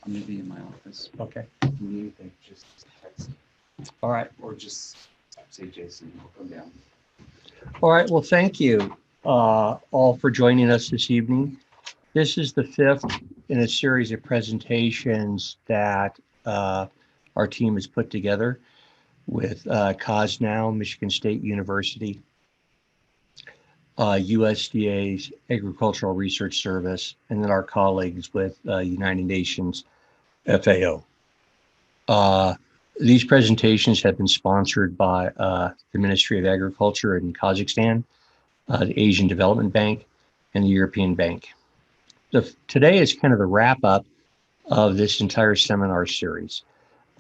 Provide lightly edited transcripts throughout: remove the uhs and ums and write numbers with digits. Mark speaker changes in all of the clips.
Speaker 1: I'm gonna be in my office.
Speaker 2: Okay.
Speaker 1: If you need anything, just text
Speaker 2: All right.
Speaker 1: or just say Jason, we'll come down.
Speaker 2: All right. Well, thank you all for joining us this evening. This is the fifth in a series of presentations that our team has put together with COSNOW, Michigan State University, USDA's Agricultural Research Service, and then our colleagues with United Nations FAO. These presentations have been sponsored by the Ministry of Agriculture in Kazakhstan, the Asian Development Bank, and the European Bank. Today is kind of the wrap up of this entire seminar series.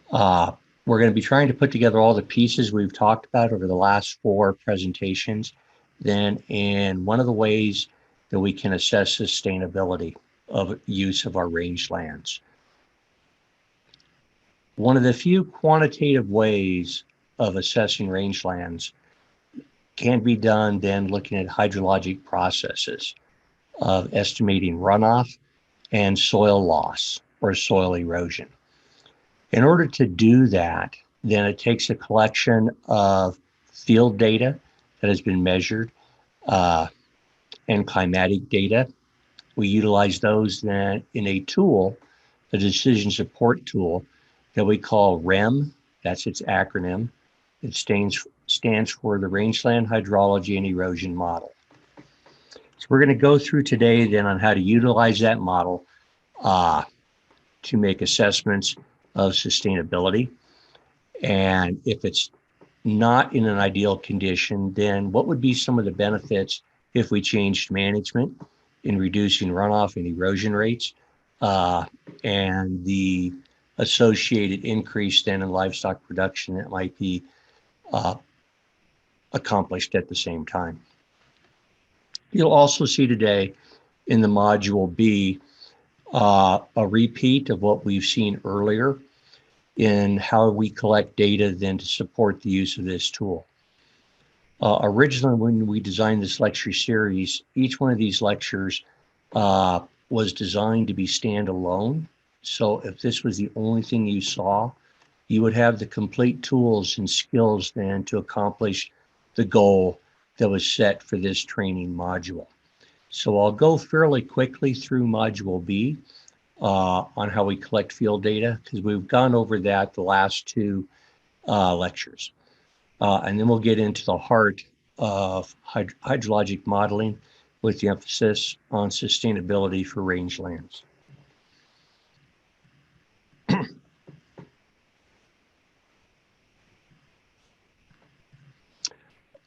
Speaker 2: We're going to be trying to put together all the pieces we've talked about over the last 4 presentations, then in one of the ways that we can assess sustainability of use of our rangelands. One of the few quantitative ways of assessing rangelands can be done then looking at hydrologic processes of estimating runoff and soil loss or soil erosion. In order to do that, then it takes a collection of field data that has been measured and climatic data. We utilize those then in a tool, a decision support tool that we call RHEM. That's its acronym. It stands for the Rangeland Hydrology and Erosion Model. So we're going to go through today then on how to utilize that model to make assessments of sustainability. And if it's not in an ideal condition, then what would be some of the benefits if we changed management in reducing runoff and erosion rates and the associated increase then in livestock production that might be accomplished at the same time. You'll also see today in the module B a repeat of what we've seen earlier in how we collect data then to support the use of this tool. Originally, when we designed this lecture series, each one of these lectures was designed to be standalone. So if this was the only thing you saw, you would have the complete tools and skills then to accomplish the goal that was set for this training module. So I'll go fairly quickly through module B on how we collect field data, because we've gone over that the last 2 lectures. And then we'll get into the heart of hydrologic modeling with the emphasis on sustainability for rangelands.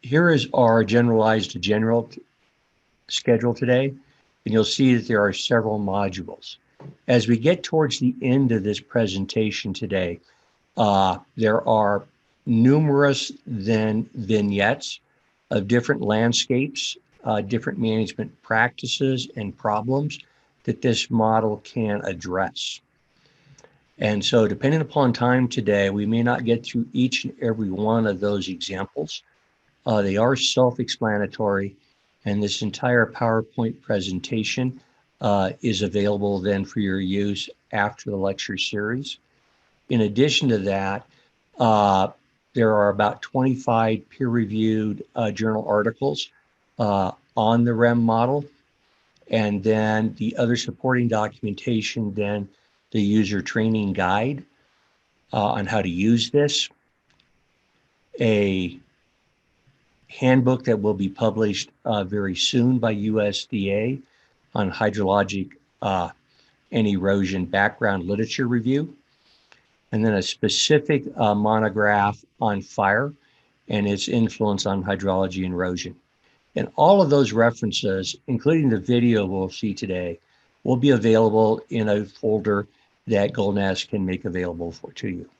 Speaker 2: Here is our generalized general schedule today, and you'll see that there are several modules. As we get towards the end of this presentation today, there are numerous vignettes of different landscapes, different management practices and problems that this model can address. And so depending upon time today, we may not get through each and every one of those examples. They are self-explanatory, and this entire PowerPoint presentation is available then for your use after the lecture series. In addition to that, there are about 25 peer-reviewed journal articles on the RHEM model, and then the other supporting documentation, then the user training guide on how to use this, a handbook that will be published very soon by USDA on hydrologic and erosion background literature review, and then a specific monograph on fire and its influence on hydrology and erosion. And all of those references, including the video we'll see today, will be available in a folder that GoldNAS can make available to you.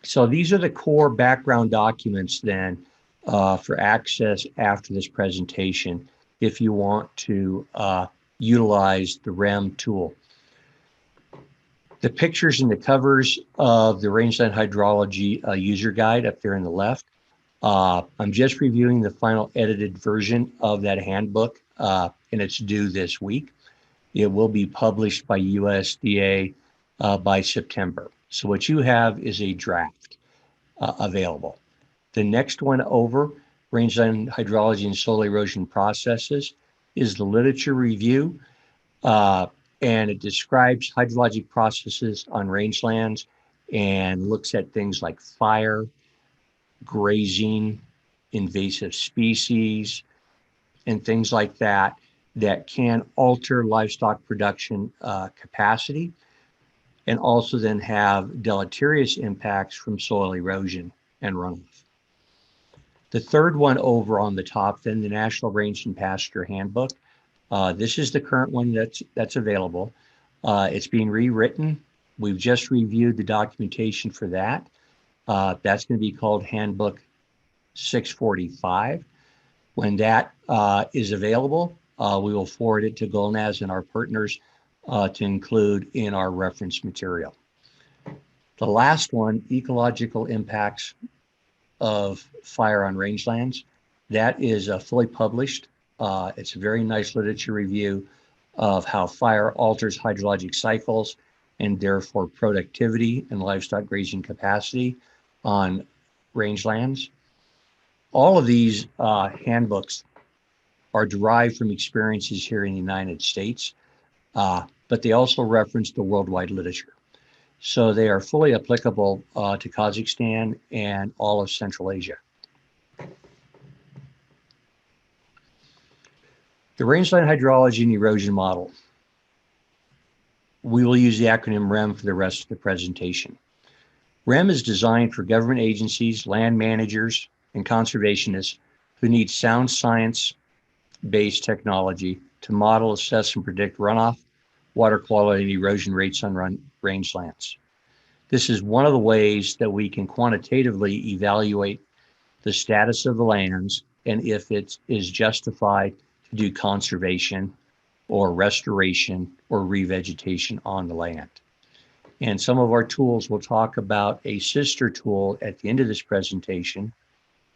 Speaker 2: So these are the core background documents then for access after this presentation if you want to utilize the RHEM tool. The pictures and the covers of the Rangeland Hydrology user guide up there on the left. I'm just reviewing the final edited version of that handbook, and it's due this week. It will be published by USDA by September. So what you have is a draft available. The next one over, Rangeland Hydrology and Soil Erosion Processes, is the literature review. And it describes hydrologic processes on rangelands and looks at things like fire, grazing, invasive species, and things like that that can alter livestock production capacity and also then have deleterious impacts from soil erosion and runoff. The third one over on the top, then the National Range and Pasture Handbook. This is the current one that's available. It's being rewritten. We've just reviewed the documentation for that. That's going to be called Handbook 645. When that is available, we will forward it to GOLNAS and our partners to include in our reference material. The last one, Ecological Impacts of Fire on Rangelands. That is fully published. It's a very nice literature review of how fire alters hydrologic cycles and therefore productivity and livestock grazing capacity on rangelands. All of these handbooks are derived from experiences here in the United States, but they also reference the worldwide literature. So they are fully applicable to Kazakhstan and all of Central Asia. The Rangeland Hydrology and Erosion Model. We will use the acronym RHEM for the rest of the presentation. RHEM is designed for government agencies, land managers, and conservationists who need sound science-based technology to model, assess, and predict runoff, water quality, and erosion rates on rangelands. This is one of the ways that we can quantitatively evaluate the status of the lands and if it is justified to do conservation or restoration or revegetation on the land. And some of our tools, we'll talk about a sister tool at the end of this presentation.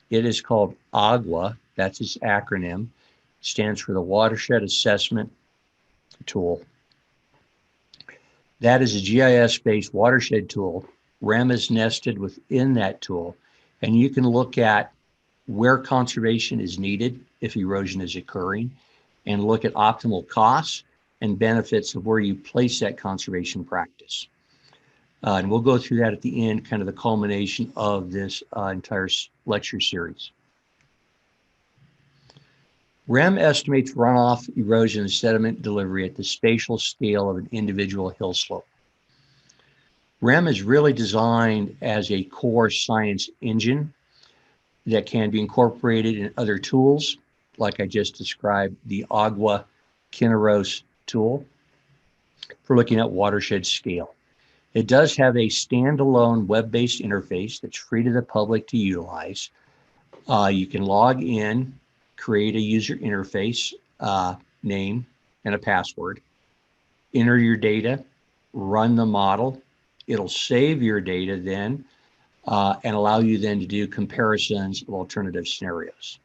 Speaker 2: It is called AGWA, that's its acronym. It stands for the Watershed Assessment Tool. That is a GIS-based watershed tool. RHEM is nested within that tool, and you can look at where conservation is needed if erosion is occurring, and look at optimal costs and benefits of where you place that conservation practice. And we'll go through that at the end, kind of the culmination of this entire lecture series. RHEM estimates runoff, erosion, and sediment delivery at the spatial scale of an individual hill slope. RHEM is really designed as a core science engine that can be incorporated in other tools, like I just described, the AGWA Kinneros tool for looking at watershed scale. It does have a standalone web-based interface that's free to the public to utilize. You can log in, create a user interface, name, and a password, enter your data, run the model. It'll save your data then and allow you then to do comparisons of alternative scenarios.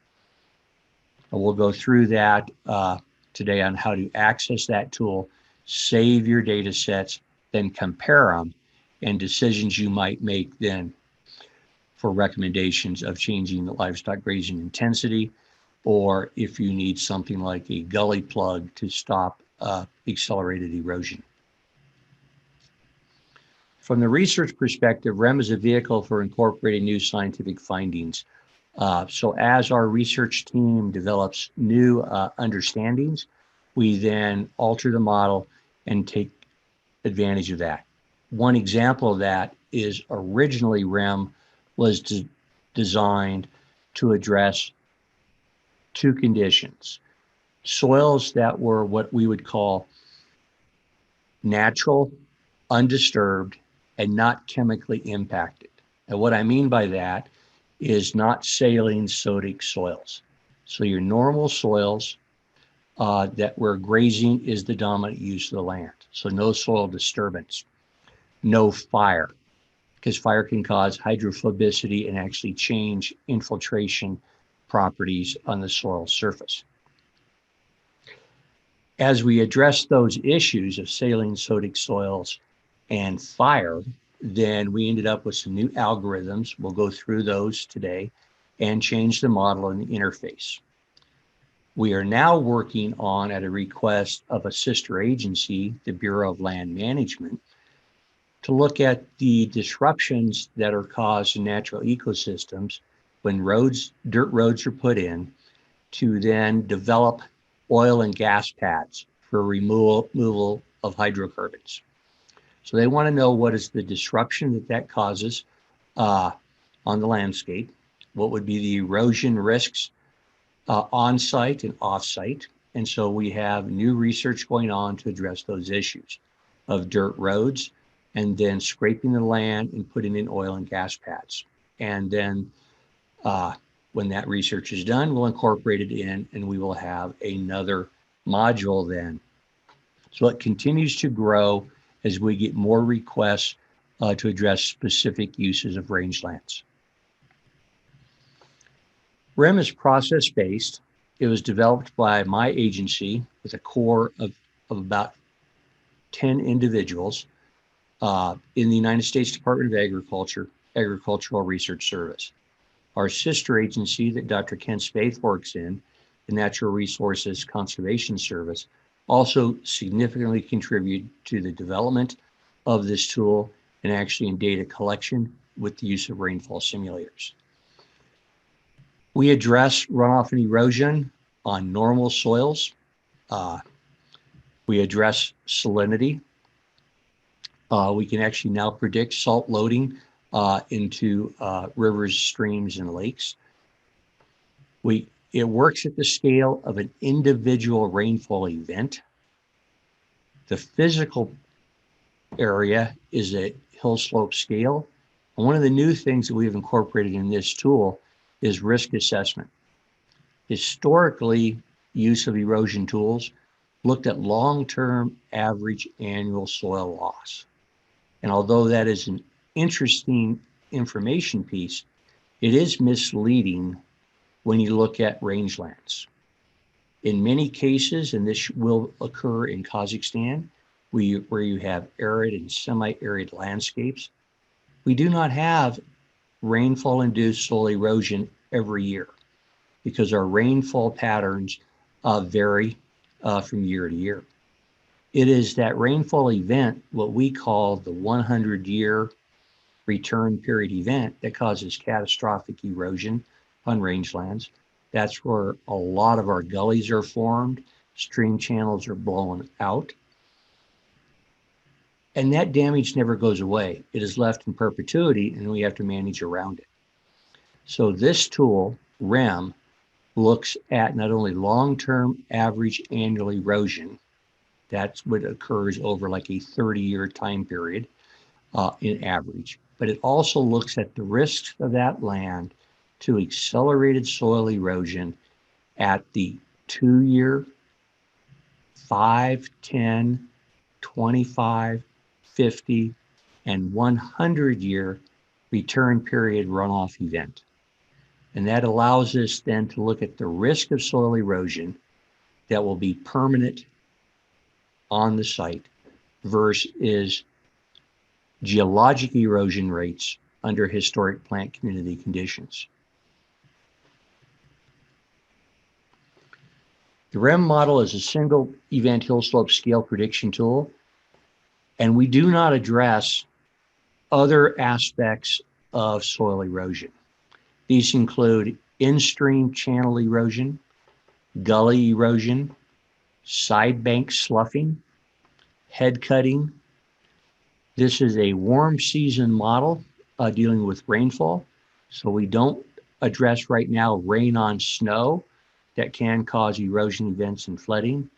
Speaker 2: And we'll go through that today on how to access that tool, save your data sets, then compare them, and decisions you might make then for recommendations of changing the livestock grazing intensity, or if you need something like a gully plug to stop accelerated erosion. From the research perspective, RHEM is a vehicle for incorporating new scientific findings. So as our research team develops new understandings, we then alter the model and take advantage of that. One example of that is originally RHEM was designed to address two conditions: soils that were what we would call natural, undisturbed, and not chemically impacted. And what I mean by that is not saline sodic soils. So your normal soils that where grazing is the dominant use of the land. So no soil disturbance, no fire, because fire can cause hydrophobicity and actually change infiltration properties on the soil surface. As we address those issues of saline sodic soils and fire, then we ended up with some new algorithms. We'll go through those today and change the model and the interface. We are now working on, at a request of a sister agency, the Bureau of Land Management, to look at the disruptions that are caused in natural ecosystems when dirt roads are put in, to then develop oil and gas pads for removal of hydrocarbons. So they want to know what is the disruption that causes on the landscape, what would be the erosion risks on-site and off-site. And so we have new research going on to address those issues of dirt roads and then scraping the land and putting in oil and gas pads. And then when that research is done, we'll incorporate it in and we will have another module then. So it continues to grow as we get more requests to address specific uses of rangelands. RHEM is process-based. It was developed by my agency with a core of about 10 individuals in the United States Department of Agriculture, Agricultural Research Service. Our sister agency that Dr. Ken Spaeth works in, the Natural Resources Conservation Service, also significantly contribute to the development of this tool and actually in data collection with the use of rainfall simulators. We address runoff and erosion on normal soils. We address salinity. We can actually now predict salt loading into rivers, streams, and lakes. It works at the scale of an individual rainfall event. The physical area is a hill slope scale. And one of the new things that we've incorporated in this tool is risk assessment. Historically, use of erosion tools looked at long-term average annual soil loss. And although that is an interesting information piece, it is misleading when you look at rangelands. In many cases, and this will occur in Kazakhstan, where you have arid and semi-arid landscapes, we do not have rainfall-induced soil erosion every year because our rainfall patterns vary from year to year. It is that rainfall event, what we call the 100-year return period event, that causes catastrophic erosion on rangelands. That's where a lot of our gullies are formed, stream channels are blown out. And that damage never goes away. It is left in perpetuity and we have to manage around it. So this tool, RHEM, looks at not only long-term average annual erosion, that's what occurs over like a 30-year time period in average, but it also looks at the risks of that land to accelerated soil erosion at the 2-year, 5, 10, 25, 50, and 100-year return period runoff event. And that allows us then to look at the risk of soil erosion that will be permanent on the site versus geologic erosion rates under historic plant community conditions. The RHEM model is a single event hill slope scale prediction tool, and we do not address other aspects of soil erosion. These include in-stream channel erosion, gully erosion, side bank sloughing, head cutting. This is a warm season model dealing with rainfall, so we don't address right now rain on snow that can cause erosion events and flooding,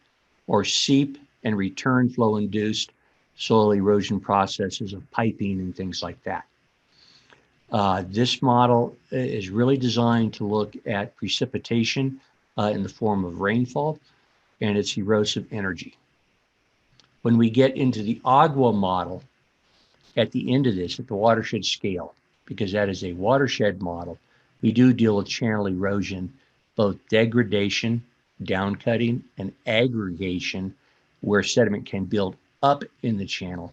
Speaker 2: or seep and return flow induced soil erosion processes of piping and things like that. This model is really designed to look at precipitation in the form of rainfall and its erosive energy. When we get into the AGWA model, at the end of this, at the watershed scale, because that is a watershed model, we do deal with channel erosion, both degradation downcutting, and aggregation, where sediment can build up in the channel,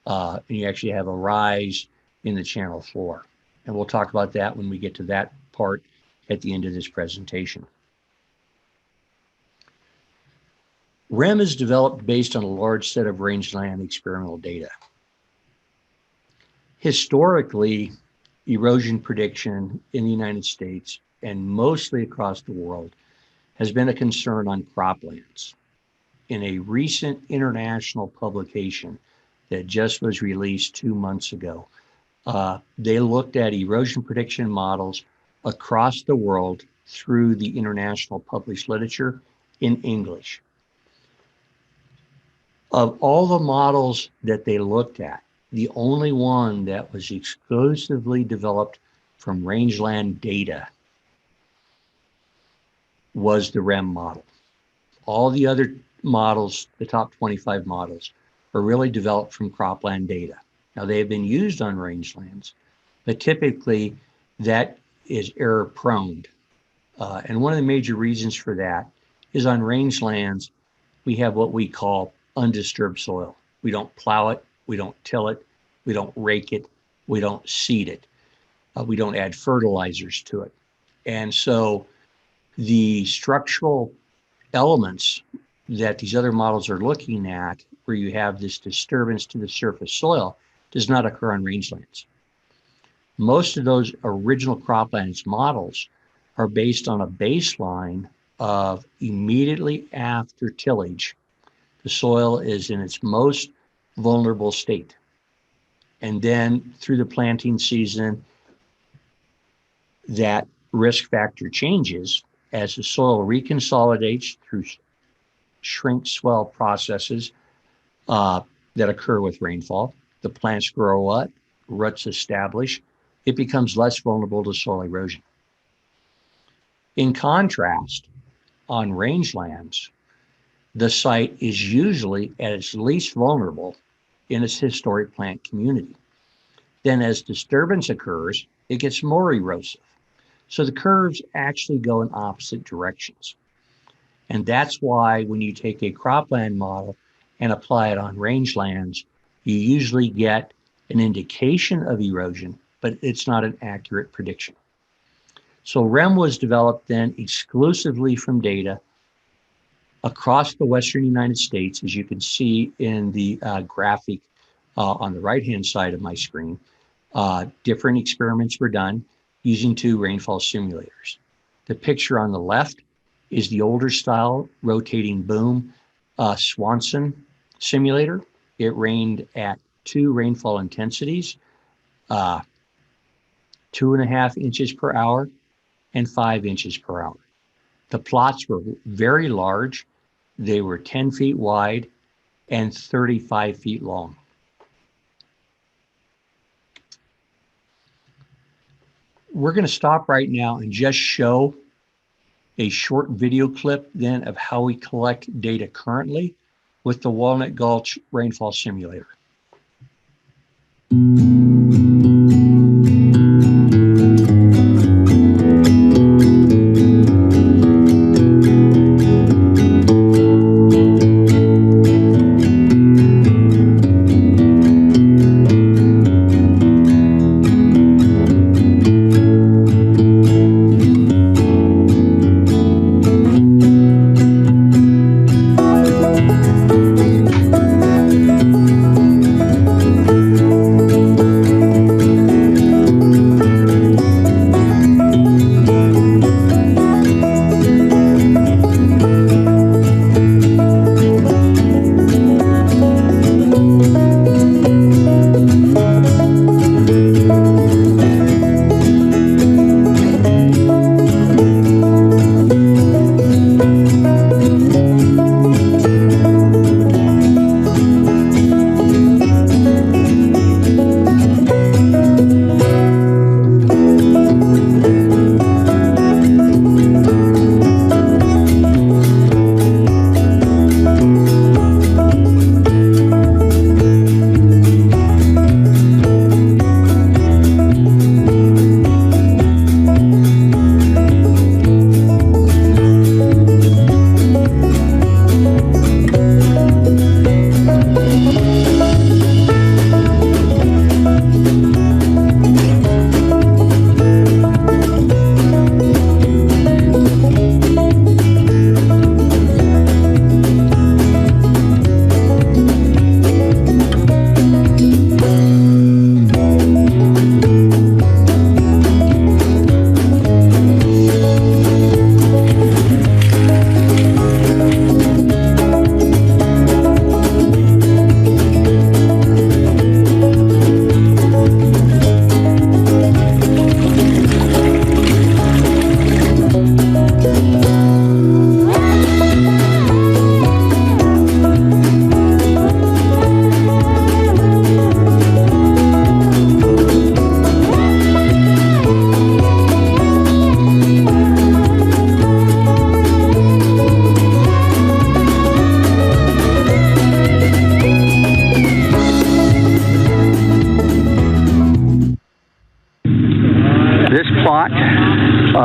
Speaker 2: and you actually have a rise in the channel floor. And we'll talk about that when we get to that part at the end of this presentation. RHEM is developed based on a large set of rangeland experimental data. Historically, erosion prediction in the United States and mostly across the world has been a concern on croplands. In a recent international publication that just was released 2 months ago, they looked at erosion prediction models across the world through the international published literature in English. Of all the models that they looked at, the only one that was exclusively developed from rangeland data was the RHEM model. All the other models, the top 25 models, are really developed from cropland data. Now, they have been used on rangelands, but typically that is error prone. And one of the major reasons for that is on rangelands, we have what we call undisturbed soil. We don't plow it, we don't till it, we don't rake it, we don't seed it. We don't add fertilizers to it. And so the structural elements that these other models are looking at, where you have this disturbance to the surface soil, does not occur on rangelands. Most of those original croplands models are based on a baseline of immediately after tillage, the soil is in its most vulnerable state. And then through the planting season, that risk factor changes as the soil reconsolidates through shrink swell processes that occur with rainfall. The plants grow up, roots establish, it becomes less vulnerable to soil erosion. In contrast, on rangelands, the site is usually at its least vulnerable in its historic plant community. Then as disturbance occurs, it gets more erosive. So the curves actually go in opposite directions. And that's why when you take a cropland model and apply it on rangelands, you usually get an indication of erosion, but it's not an accurate prediction. So RHEM was developed then exclusively from data across the Western United States, as you can see in the graphic on the right-hand side of my screen. Different experiments were done using 2 rainfall simulators. The picture on the left is the older style rotating boom Swanson simulator. It rained at 2 rainfall intensities, 2.5 inches per hour and 5 inches per hour. The plots were very large. They were 10 feet wide and 35 feet long. We're going to stop right now and just show a short video clip then of how we collect data currently with the Walnut Gulch Rainfall Simulator.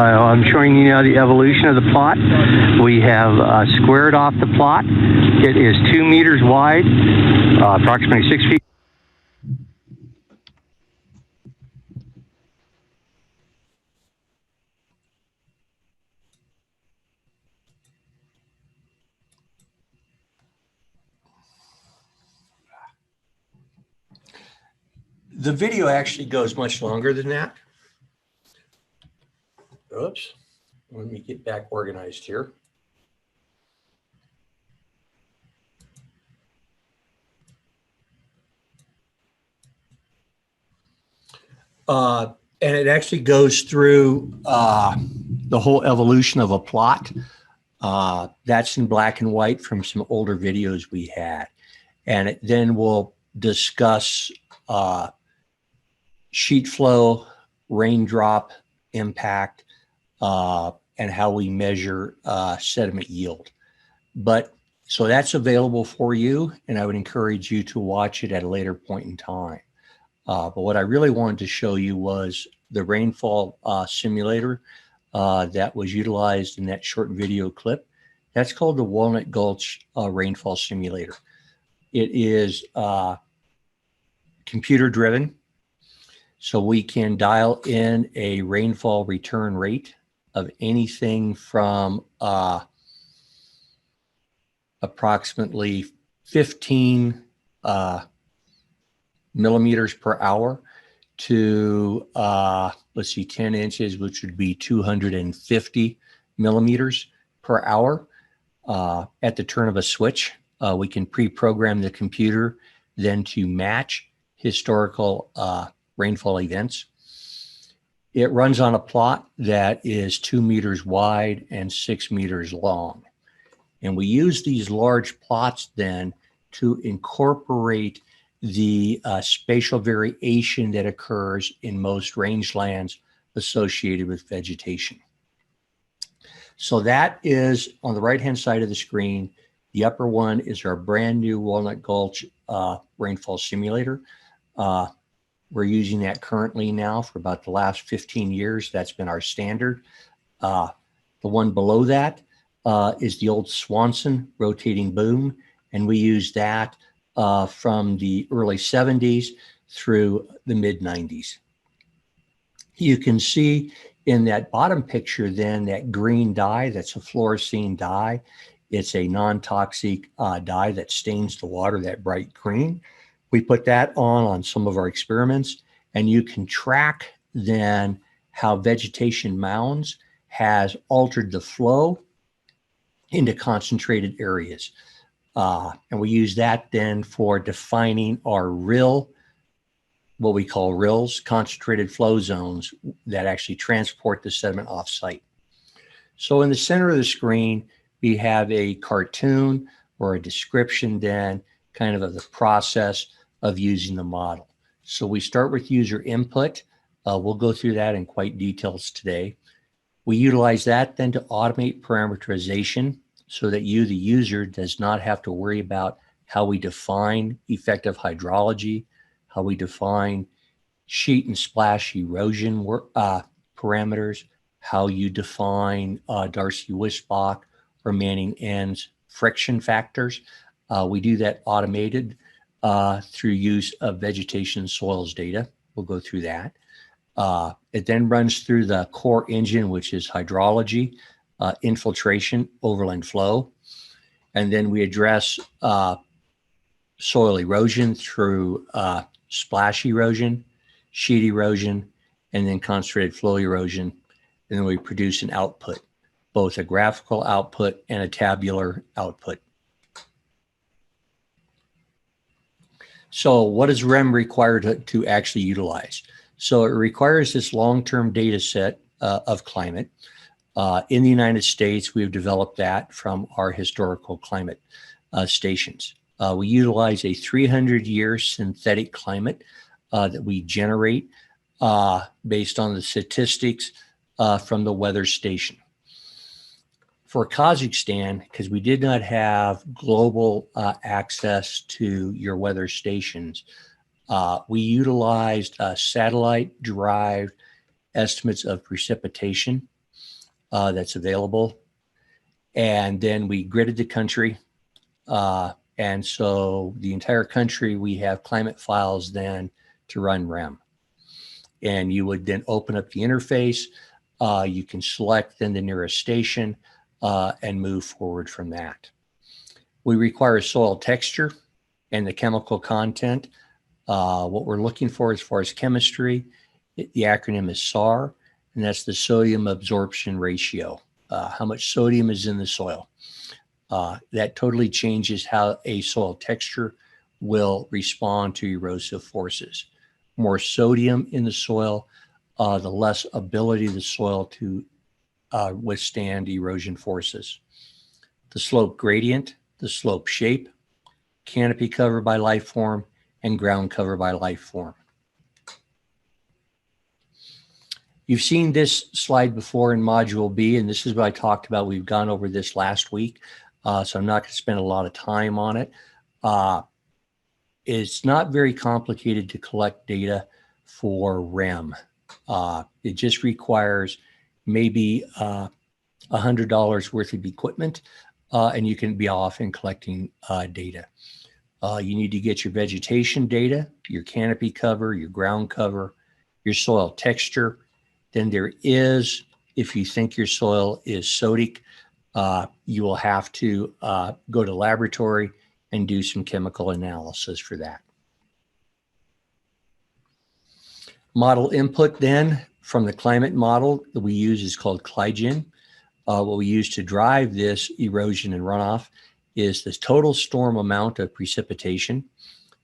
Speaker 2: I'm showing you now the evolution of the plot. We have squared off the plot. It is 2 meters wide, approximately 6 feet. The video actually goes much longer than that. Oops. Let me get back organized here. And it actually goes through the whole evolution of a plot. That's in black and white from some older videos we had. And then we'll discuss sheet flow, raindrop impact, and how we measure sediment yield. But so that's available for you, and I would encourage you to watch it at a later point in time. But what I really wanted to show you was the rainfall simulator that was utilized in that short video clip. That's called the Walnut Gulch Rainfall Simulator. It is computer driven, so we can dial in a rainfall return rate of anything from approximately 15 millimeters per hour to, let's see, 10 inches, which would be 250 millimeters per hour. At the turn of a switch, we can pre-program the computer then to match historical rainfall events. It runs on a plot that is 2 meters wide and 6 meters long. And we use these large plots then to incorporate the spatial variation that occurs in most rangelands associated with vegetation. So that is on the right-hand side of the screen. The upper one is our brand new Walnut Gulch Rainfall Simulator. We're using that currently now for about the last 15 years. That's been our standard. The one below that is the old Swanson rotating boom, and we use that from the early 70s through the mid 90s. You can see in that bottom picture then that green dye, that's a fluorescein dye. It's a non-toxic dye that stains the water that bright green. We put that on some of our experiments, and you can track then how vegetation mounds has altered the flow into concentrated areas. And we use that then for defining our RHEL, what we call RHELs, concentrated flow zones that actually transport the sediment off-site. So in the center of the screen, we have a cartoon or a description then kind of the process of using the model. So we start with user input. We'll go through that in quite details today. We utilize that then to automate parameterization so that you, the user, does not have to worry about how we define effective hydrology, how we define sheet and splash erosion parameters, how you define Darcy-Wisbach or Manning-Enns friction factors. We do that automated through use of vegetation soils data. We'll go through that. It then runs through the core engine, which is hydrology, infiltration, overland flow. And then we address soil erosion through splash erosion, sheet erosion, and then concentrated flow erosion. And then we produce an output, both a graphical output and a tabular output. So what does RHEM require to actually utilize? So it requires this long-term data set of climate. In the United States, we've developed that from our historical climate stations. We utilize a 300-year synthetic climate that we generate based on the statistics from the weather station. For Kazakhstan, because we did not have global access to your weather stations, we utilized satellite-derived estimates of precipitation. that's available. And then we gridded the country. And so the entire country, we have climate files then to run RHEM. And you would then open up the interface. You can select then the nearest station and move forward from that. We require soil texture and the chemical content. What we're looking for as far as chemistry, the acronym is SAR, and that's the sodium absorption ratio. How much sodium is in the soil. That totally changes how a soil texture will respond to erosive forces. More sodium in the soil, the less ability of the soil to withstand erosion forces. The slope gradient, the slope shape, canopy cover by life form, and ground cover by life form. You've seen this slide before in Module B, and this is what I talked about. We've gone over this last week, so I'm not going to spend a lot of time on it. It's not very complicated to collect data for RHEM. It just requires maybe $100 worth of equipment, and you can be off in collecting data. You need to get your vegetation data, your canopy cover, your ground cover, your soil texture. Then there is, if you think your soil is sodic, you will have to go to laboratory and do some chemical analysis for that. Model input then from the climate model that we use is called CLIGEN. What we use to drive this erosion and runoff is the total storm amount of precipitation.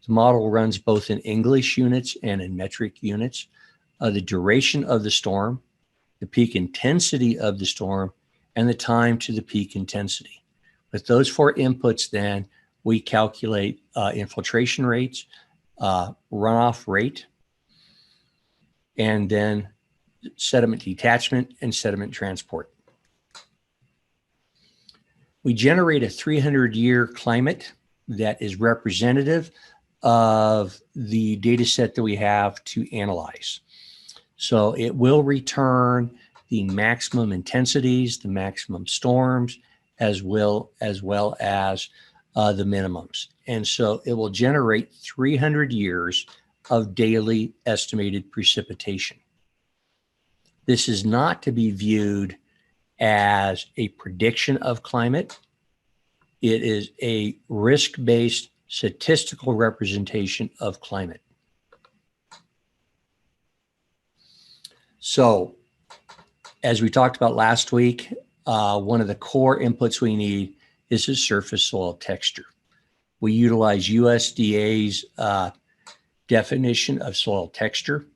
Speaker 2: The model runs both in English units and in metric units. The duration of the storm, the peak intensity of the storm, and the time to the peak intensity. With those four inputs then, we calculate infiltration rates, runoff rate, and then sediment detachment and sediment transport. We generate a 300-year climate that is representative of the data set that we have to analyze. So it will return the maximum intensities, the maximum storms, as well as the minimums. And so it will generate 300 years of daily estimated precipitation. This is not to be viewed as a prediction of climate. It is a risk-based statistical representation of climate. So, as we talked about last week, one of the core inputs we need is a surface soil texture. We utilize USDA's definition of soil texture.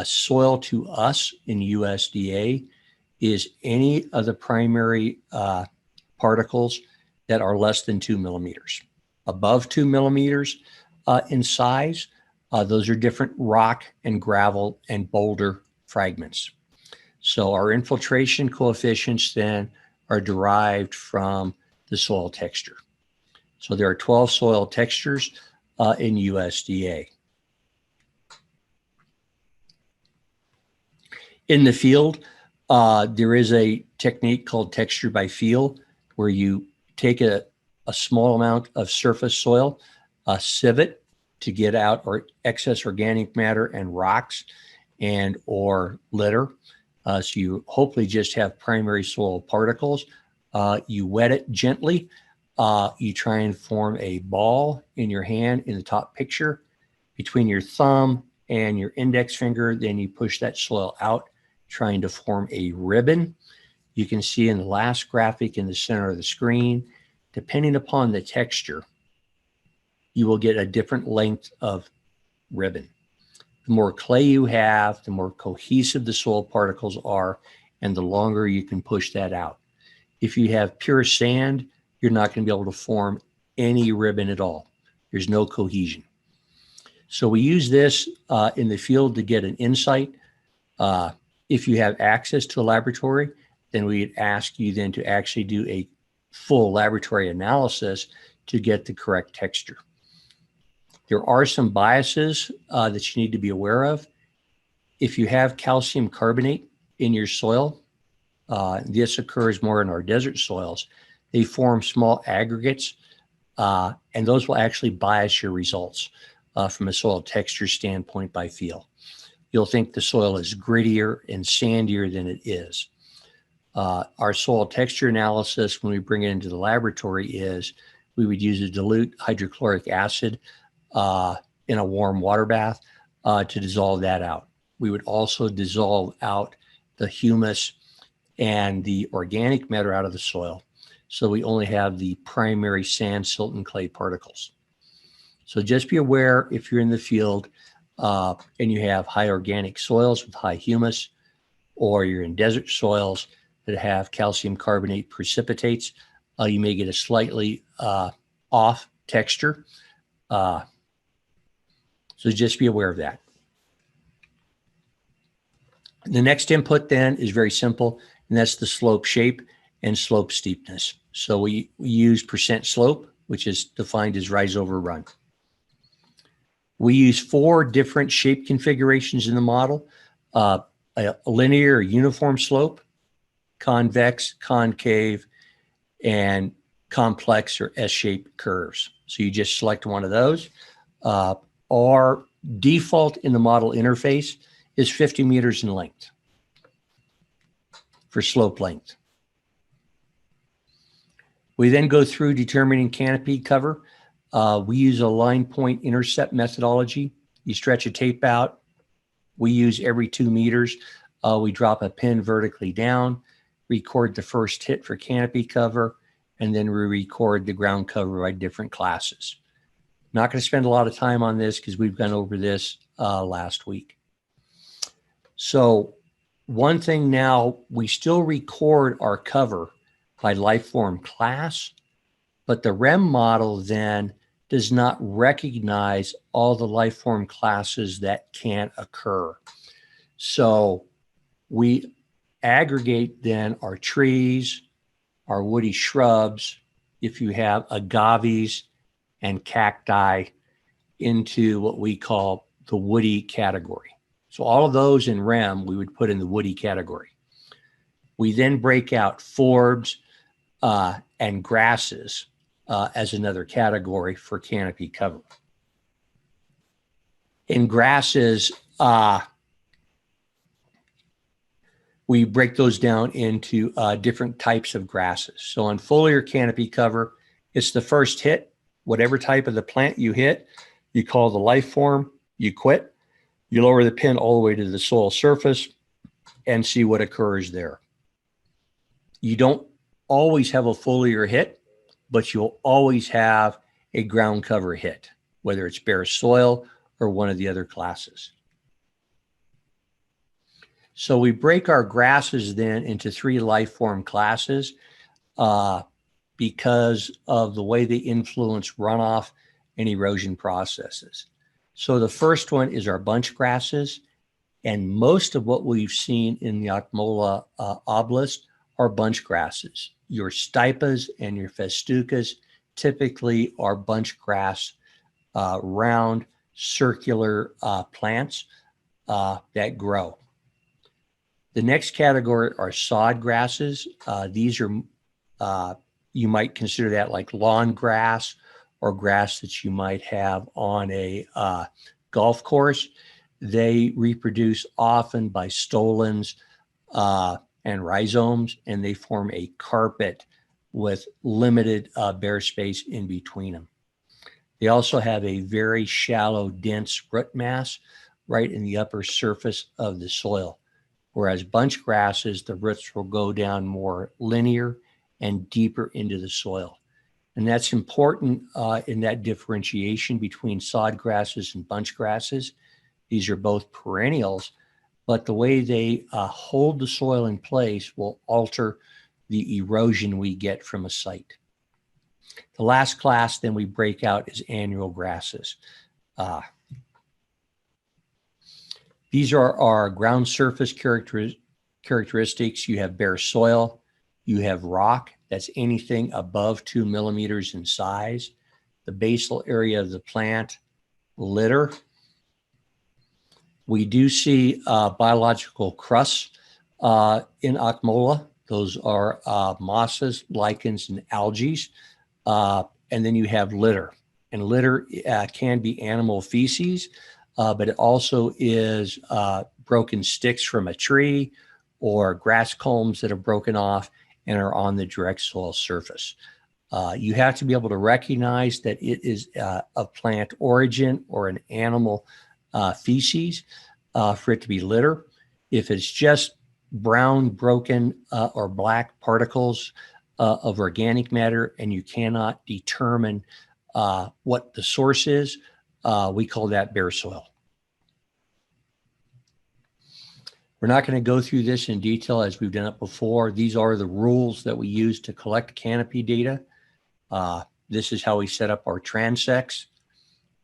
Speaker 2: Soil to us in USDA is any of the primary particles that are less than 2 millimeters. Above 2 millimeters in size, those are different rock and gravel and boulder fragments. So our infiltration coefficients then are derived from the soil texture. So there are 12 soil textures in USDA. In the field, there is a technique called texture by feel, where you take a small amount of surface soil, sieve it to get out excess organic matter and rocks and or litter. So you hopefully just have primary soil particles. You wet it gently. You try and form a ball in your hand in the top picture between your thumb and your index finger. Then you push that soil out, trying to form a ribbon. You can see in the last graphic in the center of the screen, depending upon the texture, you will get a different length of ribbon. The more clay you have, the more cohesive the soil particles are, and the longer you can push that out. If you have pure sand, you're not going to be able to form any ribbon at all. There's no cohesion. So we use this in the field to get an insight. If you have access to a laboratory, then we'd ask you then to actually do a full laboratory analysis to get the correct texture. There are some biases that you need to be aware of. If you have calcium carbonate in your soil, This occurs more in our desert soils. They form small aggregates, and those will actually bias your results from a soil texture standpoint by feel. You'll think the soil is grittier and sandier than it is. Our soil texture analysis, when we bring it into the laboratory, is we would use a dilute hydrochloric acid in a warm water bath to dissolve that out. We would also dissolve out the humus and the organic matter out of the soil, so we only have the primary sand, silt, and clay particles. So just be aware if you're in the field and you have high organic soils with high humus, or you're in desert soils that have calcium carbonate precipitates, you may get a slightly off texture. So just be aware of that. The next input then is very simple, and that's the slope shape and slope steepness. So we use percent slope, which is defined as rise over run. We use 4 different shape configurations in the model: a linear or uniform slope, convex, concave, and complex or S-shaped curves. So you just select one of those. Our default in the model interface is 50 meters in length for slope length. We then go through determining canopy cover. We use a line point intercept methodology. You stretch a tape out. We use every 2 meters. We drop a pin vertically down, record the first hit for canopy cover, and then we record the ground cover by different classes. Not going to spend a lot of time on this because we've gone over this last week. So one thing now, we still record our cover by lifeform class, but the RHEM model then does not recognize all the lifeform classes that can occur. So we aggregate then our trees, our woody shrubs, if you have agaves and cacti, into what we call the woody category. So all of those in RHEM, we would put in the woody category. We then break out forbs and grasses as another category for canopy cover. In grasses, we break those down into different types of grasses. So on foliar canopy cover, it's the first hit. Whatever type of the plant you hit, you call the life form, you quit. You lower the pin all the way to the soil surface and see what occurs there. You don't always have a foliar hit, but you'll always have a ground cover hit, whether it's bare soil or one of the other classes. So we break our grasses then into 3 life form classes because of the way they influence runoff and erosion processes. So the first one is our bunch grasses, and most of what we've seen in the Akmola oblast are bunch grasses. Your stipas and your festucas typically are bunch grass, round, circular plants that grow. The next category are sod grasses. These are, you might consider that like lawn grass or grass that you might have on a golf course. They reproduce often by stolons and rhizomes, and they form a carpet with limited bare space in between them. They also have a very shallow, dense root mass right in the upper surface of the soil. Whereas bunch grasses, the roots will go down more linear and deeper into the soil. And that's important in that differentiation between sod grasses and bunch grasses. These are both perennials, but the way they hold the soil in place will alter the erosion we get from a site. The last class then we break out is annual grasses. These are our ground surface characteristics. You have bare soil, you have rock, that's anything above 2 millimeters in size, the basal area of the plant, litter. We do see biological crusts in Akmola. Those are mosses, lichens, and algae. And then you have litter. And litter can be animal feces, but it also is broken sticks from a tree or grass culms that are broken off and are on the direct soil surface. You have to be able to recognize that it is of plant origin or an animal feces for it to be litter. If it's just brown, broken, or black particles of organic matter and you cannot determine what the source is, we call that bare soil. We're not going to go through this in detail as we've done it before. These are the rules that we use to collect canopy data. This is how we set up our transects.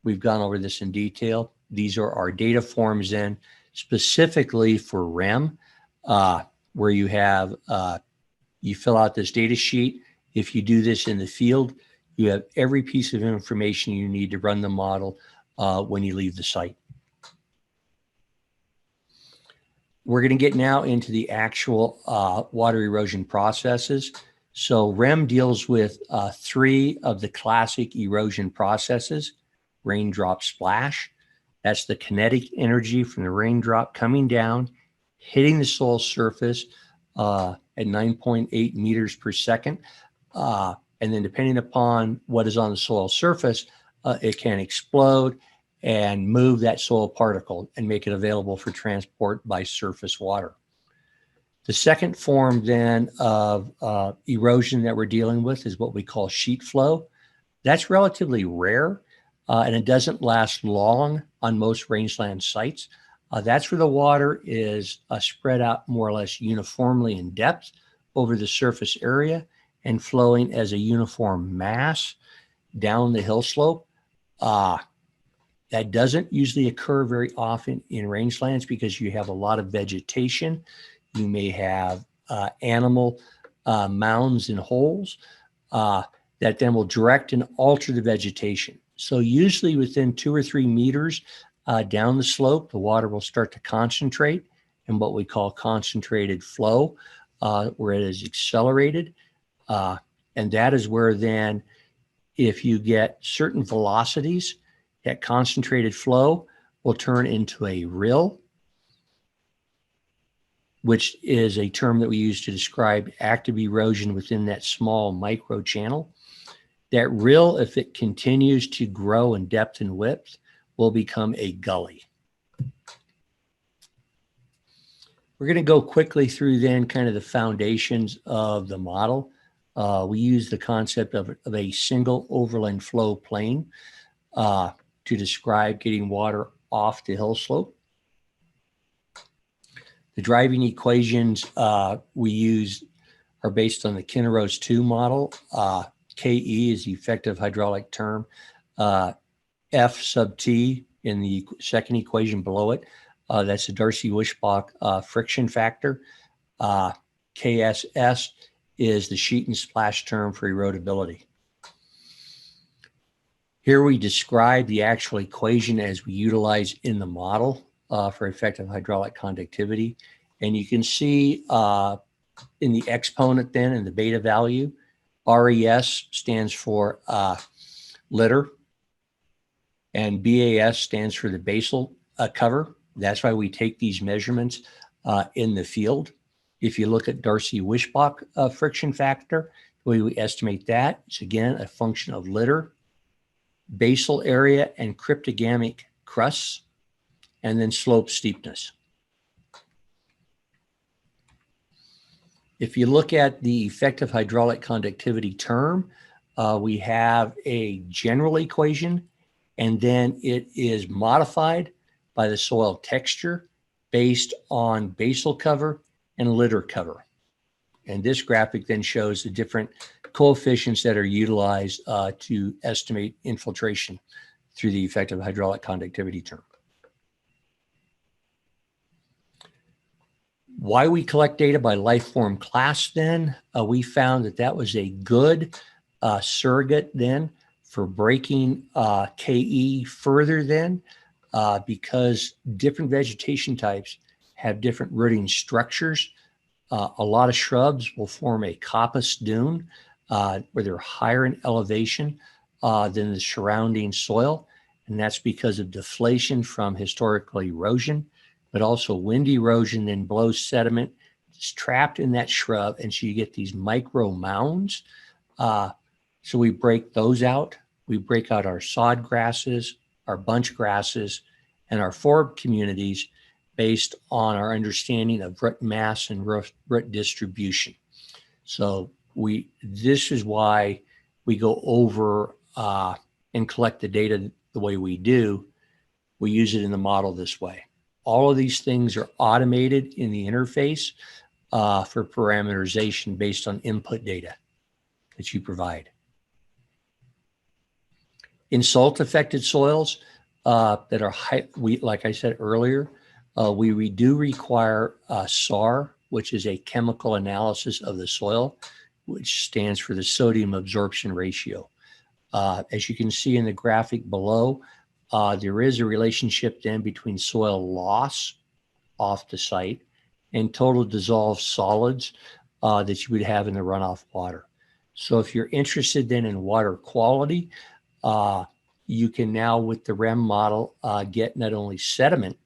Speaker 2: We've gone over this in detail. These are our data forms then, specifically for RHEM, where you have, you fill out this data sheet. If you do this in the field, you have every piece of information you need to run the model when you leave the site. We're going to get now into the actual water erosion processes. So RHEM deals with 3 of the classic erosion processes: raindrop splash. That's the kinetic energy from the raindrop coming down, hitting the soil surface at 9.8 meters per second. And then depending upon what is on the soil surface, it can explode and move that soil particle and make it available for transport by surface water. The second form then of erosion that we're dealing with is what we call sheet flow. That's relatively rare, and it doesn't last long on most rangeland sites. That's where the water is spread out more or less uniformly in depth over the surface area and flowing as a uniform mass down the hill slope. That doesn't usually occur very often in rangelands because you have a lot of vegetation. You may have animal mounds and holes that then will direct and alter the vegetation. So usually within 2 or 3 meters down the slope, the water will start to concentrate in what we call concentrated flow, where it is accelerated. And that is where then, if you get certain velocities, that concentrated flow will turn into a rill, which is a term that we use to describe active erosion within that small micro channel. That rill, if it continues to grow in depth and width, will become a gully. We're going to go quickly through then kind of the foundations of the model. We use the concept of a single overland flow plane to describe getting water off the hill slope. The driving equations we use are based on the Kinross 2 model. KE is the effective hydraulic term. F sub T in the second equation below it, that's the Darcy-Weisbach friction factor. KSS is the sheet and splash term for erodibility. Here we describe the actual equation as we utilize in the model for effective hydraulic conductivity. And you can see in the exponent then in the beta value, RES stands for litter, and BAS stands for the basal cover. That's why we take these measurements in the field. If you look at Darcy-Weisbach friction factor, the way we estimate that, it's again a function of litter, basal area, and cryptogamic crusts, and then slope steepness. If you look at the effective hydraulic conductivity term, we have a general equation, and then it is modified by the soil texture based on basal cover and litter cover. And this graphic then shows the different coefficients that are utilized to estimate infiltration through the effective hydraulic conductivity term. Why we collect data by lifeform class then, we found that that was a good surrogate then for breaking KE further then, because different vegetation types have different rooting structures A lot of shrubs will form a coppice dune where they're higher in elevation than the surrounding soil. And that's because of deflation from historical erosion, but also wind erosion then blows sediment. It's trapped in that shrub. And so you get these micro mounds. So we break those out. We break out our sod grasses, our bunch grasses, and our forb communities based on our understanding of root mass and root distribution. So this is why we go over and collect the data the way we do. We use it in the model this way. All of these things are automated in the interface for parameterization based on input data that you provide. In salt-affected soils that are like I said earlier, we do require SAR, which is a chemical analysis of the soil, which stands for the sodium absorption ratio. As you can see in the graphic below, there is a relationship then between soil loss off the site and total dissolved solids that you would have in the runoff water. So if you're interested then in water quality, you can now with the RHEM model get not only sediment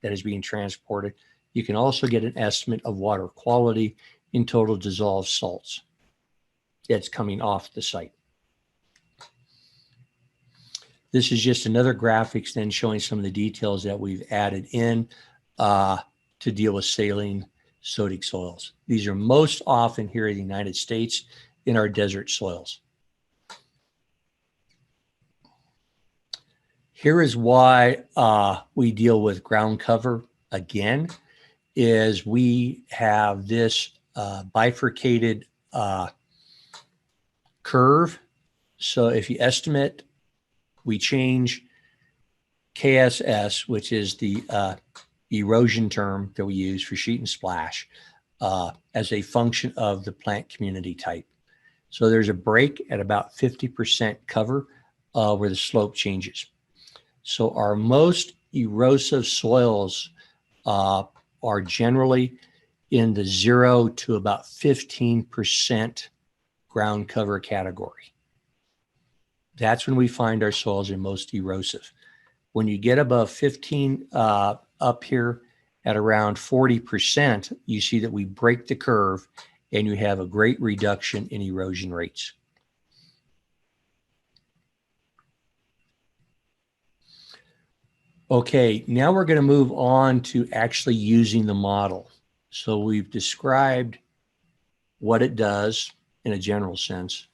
Speaker 2: that is being transported, you can also get an estimate of water quality in total dissolved salts that's coming off the site. This is just another graphics then showing some of the details that we've added in to deal with saline sodic soils. These are most often here in the United States in our desert soils. Here is why we deal with ground cover again, is we have this bifurcated curve. So if you estimate, we change KSS, which is the erosion term that we use for sheet and splash, as a function of the plant community type. So there's a break at about 50% cover where the slope changes. So our most erosive soils are generally in the 0 to about 15% ground cover category. That's when we find our soils are most erosive. When you get above 15 up here at around 40%, you see that we break the curve and you have a great reduction in erosion rates. Okay, now we're going to move on to actually using the model. So we've described what it does in a general sense.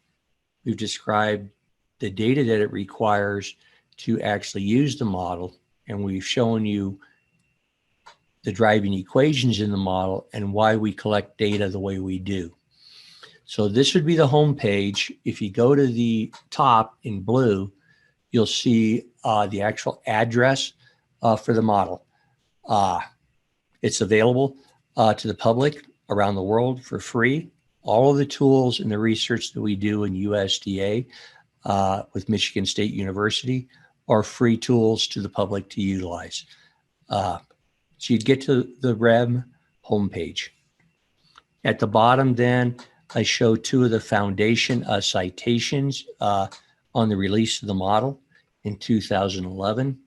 Speaker 2: We've described the data that it requires to actually use the model, and we've shown you the driving equations in the model and why we collect data the way we do. So this would be the home page. If you go to the top in blue, you'll see the actual address for the model. It's available to the public around the world for free. All of the tools and the research that we do in USDA with Michigan State University are free tools to the public to utilize. So you'd get to the RHEM homepage. At the bottom then, I show two of the foundation citations on the release of the model in 2011.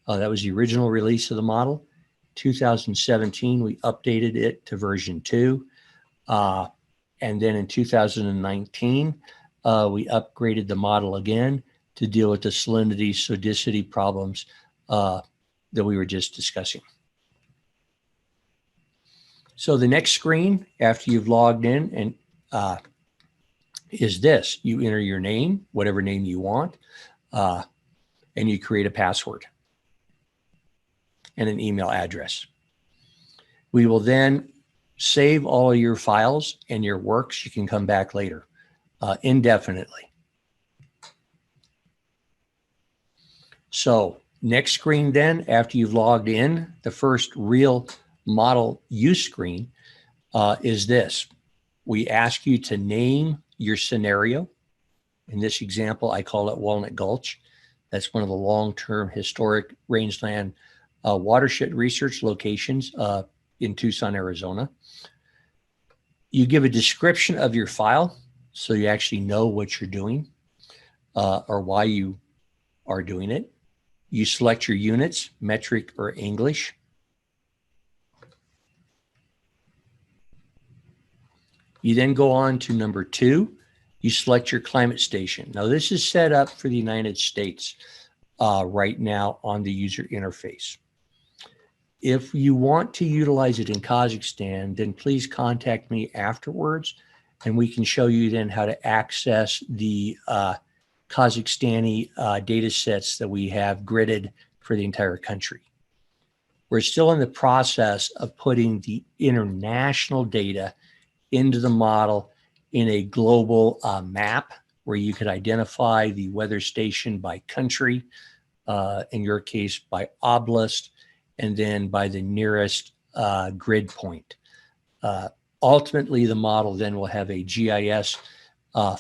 Speaker 2: That was the original release of the model. 2017, we updated it to version 2. And then in 2019, we upgraded the model again to deal with the salinity, sodicity problems that we were just discussing. So the next screen after you've logged in and is this. You enter your name, whatever name you want, and you create a password and an email address. We will then save all of your files and your works. You can come back later indefinitely. So next screen then, after you've logged in, the first real model use screen is this. We ask you to name your scenario. In this example, I call it Walnut Gulch. That's one of the long-term historic rangeland watershed research locations in Tucson, Arizona. You give a description of your file so you actually know what you're doing or why you are doing it. You select your units, metric or English. You then go on to number 2. You select your climate station. Now this is set up for the United States right now on the user interface. If you want to utilize it in Kazakhstan, then please contact me afterwards and we can show you then how to access the Kazakhstani data sets that we have gridded for the entire country. We're still in the process of putting the international data into the model in a global map where you could identify the weather station by country, in your case by oblast, and then by the nearest grid point. Ultimately, the model then will have a GIS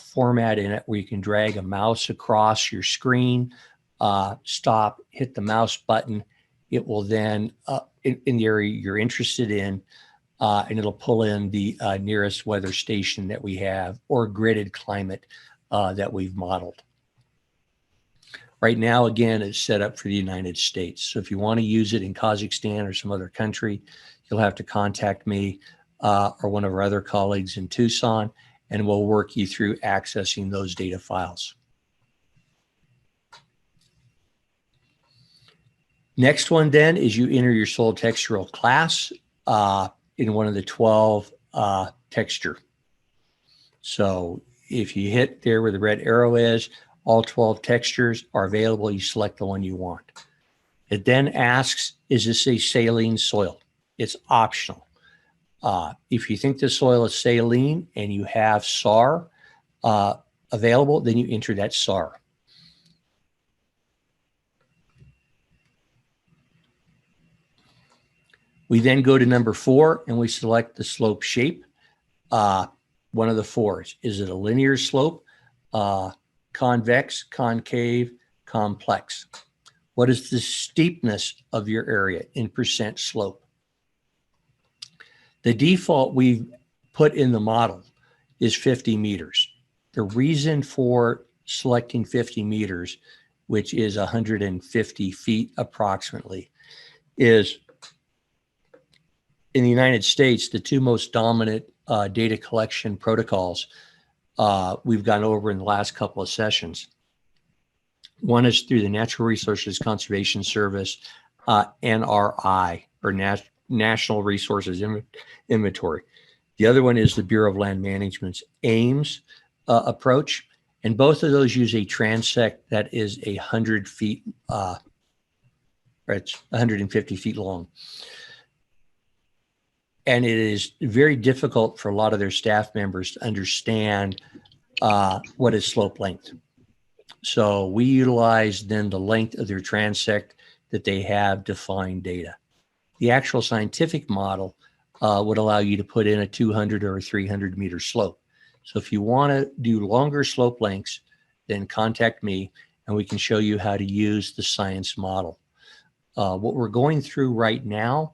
Speaker 2: format in it where you can drag a mouse across your screen, stop, hit the mouse button. It will then, in the area you're interested in, and it'll pull in the nearest weather station that we have or gridded climate that we've modeled. Right now, again, it's set up for the United States. So if you want to use it in Kazakhstan or some other country, you'll have to contact me or one of our other colleagues in Tucson, and we'll work you through accessing those data files. Next one then is you enter your soil textural class in one of the 12 texture. So if you hit there where the red arrow is, all 12 textures are available. You select the one you want. It then asks, is this a saline soil? It's optional. If you think the soil is saline and you have SAR available, then you enter that SAR. We then go to number 4 and we select the slope shape. One of the 4s. Is it a linear slope, convex, concave, complex? What is the steepness of your area in percent slope? The default we've put in the model is 50 meters. The reason for selecting 50 meters, which is 150 feet approximately, is in the United States, the 2 most dominant data collection protocols we've gone over in the last couple of sessions. One is through the Natural Resources Conservation Service, NRI, or National Resources Inventory. The other one is the Bureau of Land Management's AIMS approach. And both of those use a transect that is 100 feet, it's 150 feet long. And it is very difficult for a lot of their staff members to understand what is slope length. So we utilize then the length of their transect that they have defined data. The actual scientific model would allow you to put in a 200 or a 300 meter slope. So if you want to do longer slope lengths, then contact me and we can show you how to use the science model. What we're going through right now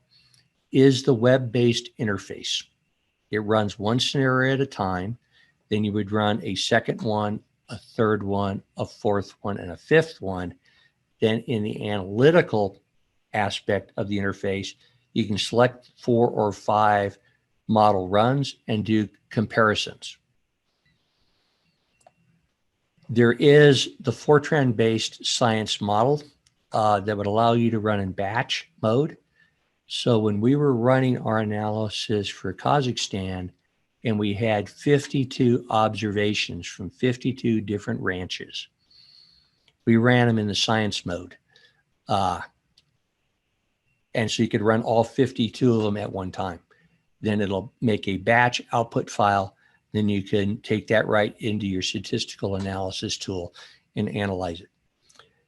Speaker 2: is the web-based interface. It runs one scenario at a time. Then you would run a second one, a third one, a fourth one, and a fifth one. Then in the analytical aspect of the interface, you can select 4 or 5 model runs and do comparisons. There is the Fortran-based science model that would allow you to run in batch mode. So when we were running our analysis for Kazakhstan, and we had 52 observations from 52 different ranches, we ran them in the science mode. And so you could run all 52 of them at one time. Then it'll make a batch output file. Then you can take that right into your statistical analysis tool and analyze it.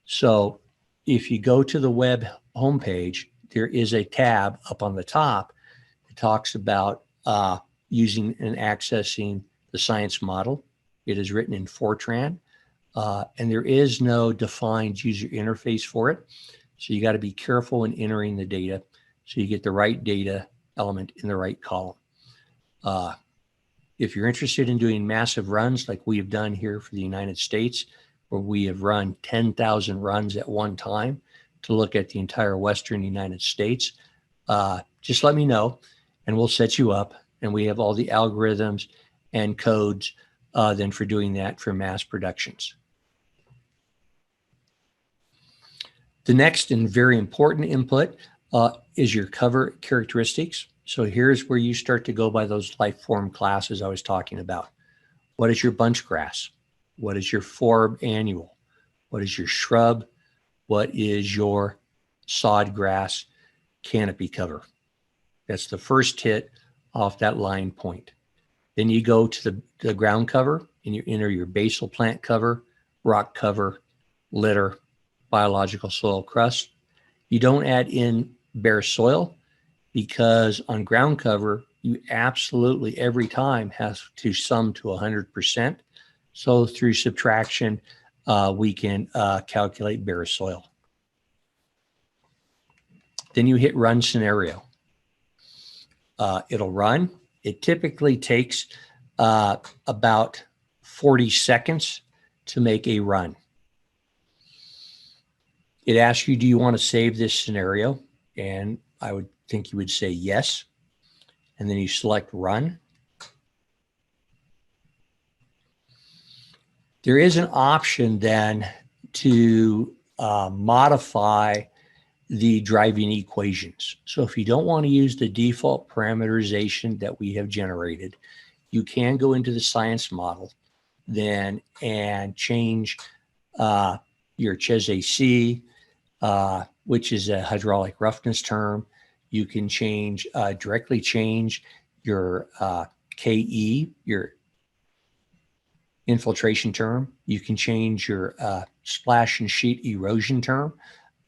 Speaker 2: So if you go to the web homepage, there is a tab up on the top that talks about using and accessing the science model. It is written in Fortran, and there is no defined user interface for it. So you got to be careful when entering the data so you get the right data element in the right column. if you're interested in doing massive runs like we have done here for the United States, where we have run 10,000 runs at one time to look at the entire Western United States, just let me know and we'll set you up. And we have all the algorithms and codes then for doing that for mass productions. The next and very important input is your cover characteristics. So here's where you start to go by those life form classes I was talking about. What is your bunch grass? What is your forb annual? What is your shrub? What is your sod grass canopy cover? That's the first hit off that line point. Then you go to the ground cover and you enter your basal plant cover, rock cover, litter, biological soil crust. You don't add in bare soil because on ground cover, you absolutely every time has to sum to 100%. So through subtraction, we can calculate bare soil. Then you hit run scenario. It'll run. It typically takes about 40 seconds to make a run. It asks you, do you want to save this scenario? And I would think you would say yes. And then you select run. There is an option then to modify the driving equations. So if you don't want to use the default parameterization that we have generated, you can go into the science model then and change your CHES-AC, which is a hydraulic roughness term. You can change directly change your KE, your infiltration term. You can change your splash and sheet erosion term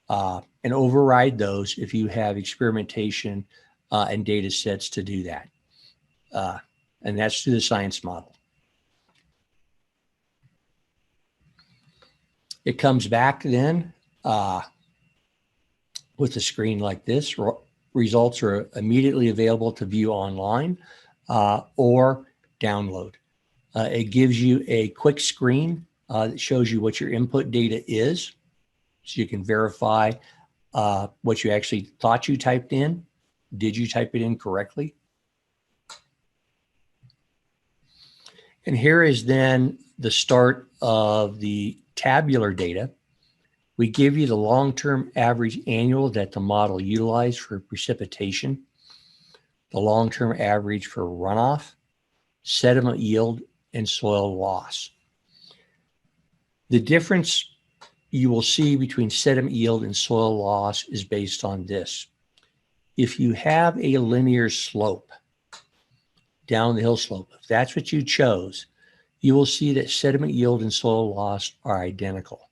Speaker 2: and override those if you have experimentation and data sets to do that. And that's through the science model. It comes back then with a screen like this. Results are immediately available to view online or download. It gives you a quick screen that shows you what your input data is, so you can verify what you actually thought you typed in. Did you type it in correctly? And here is then the start of the tabular data. We give you the long-term average annual that the model utilized for precipitation, the long-term average for runoff, sediment yield, and soil loss. The difference you will see between sediment yield and soil loss is based on this. If you have a linear slope down the hill slope, if that's what you chose, you will see that sediment yield and soil loss are identical.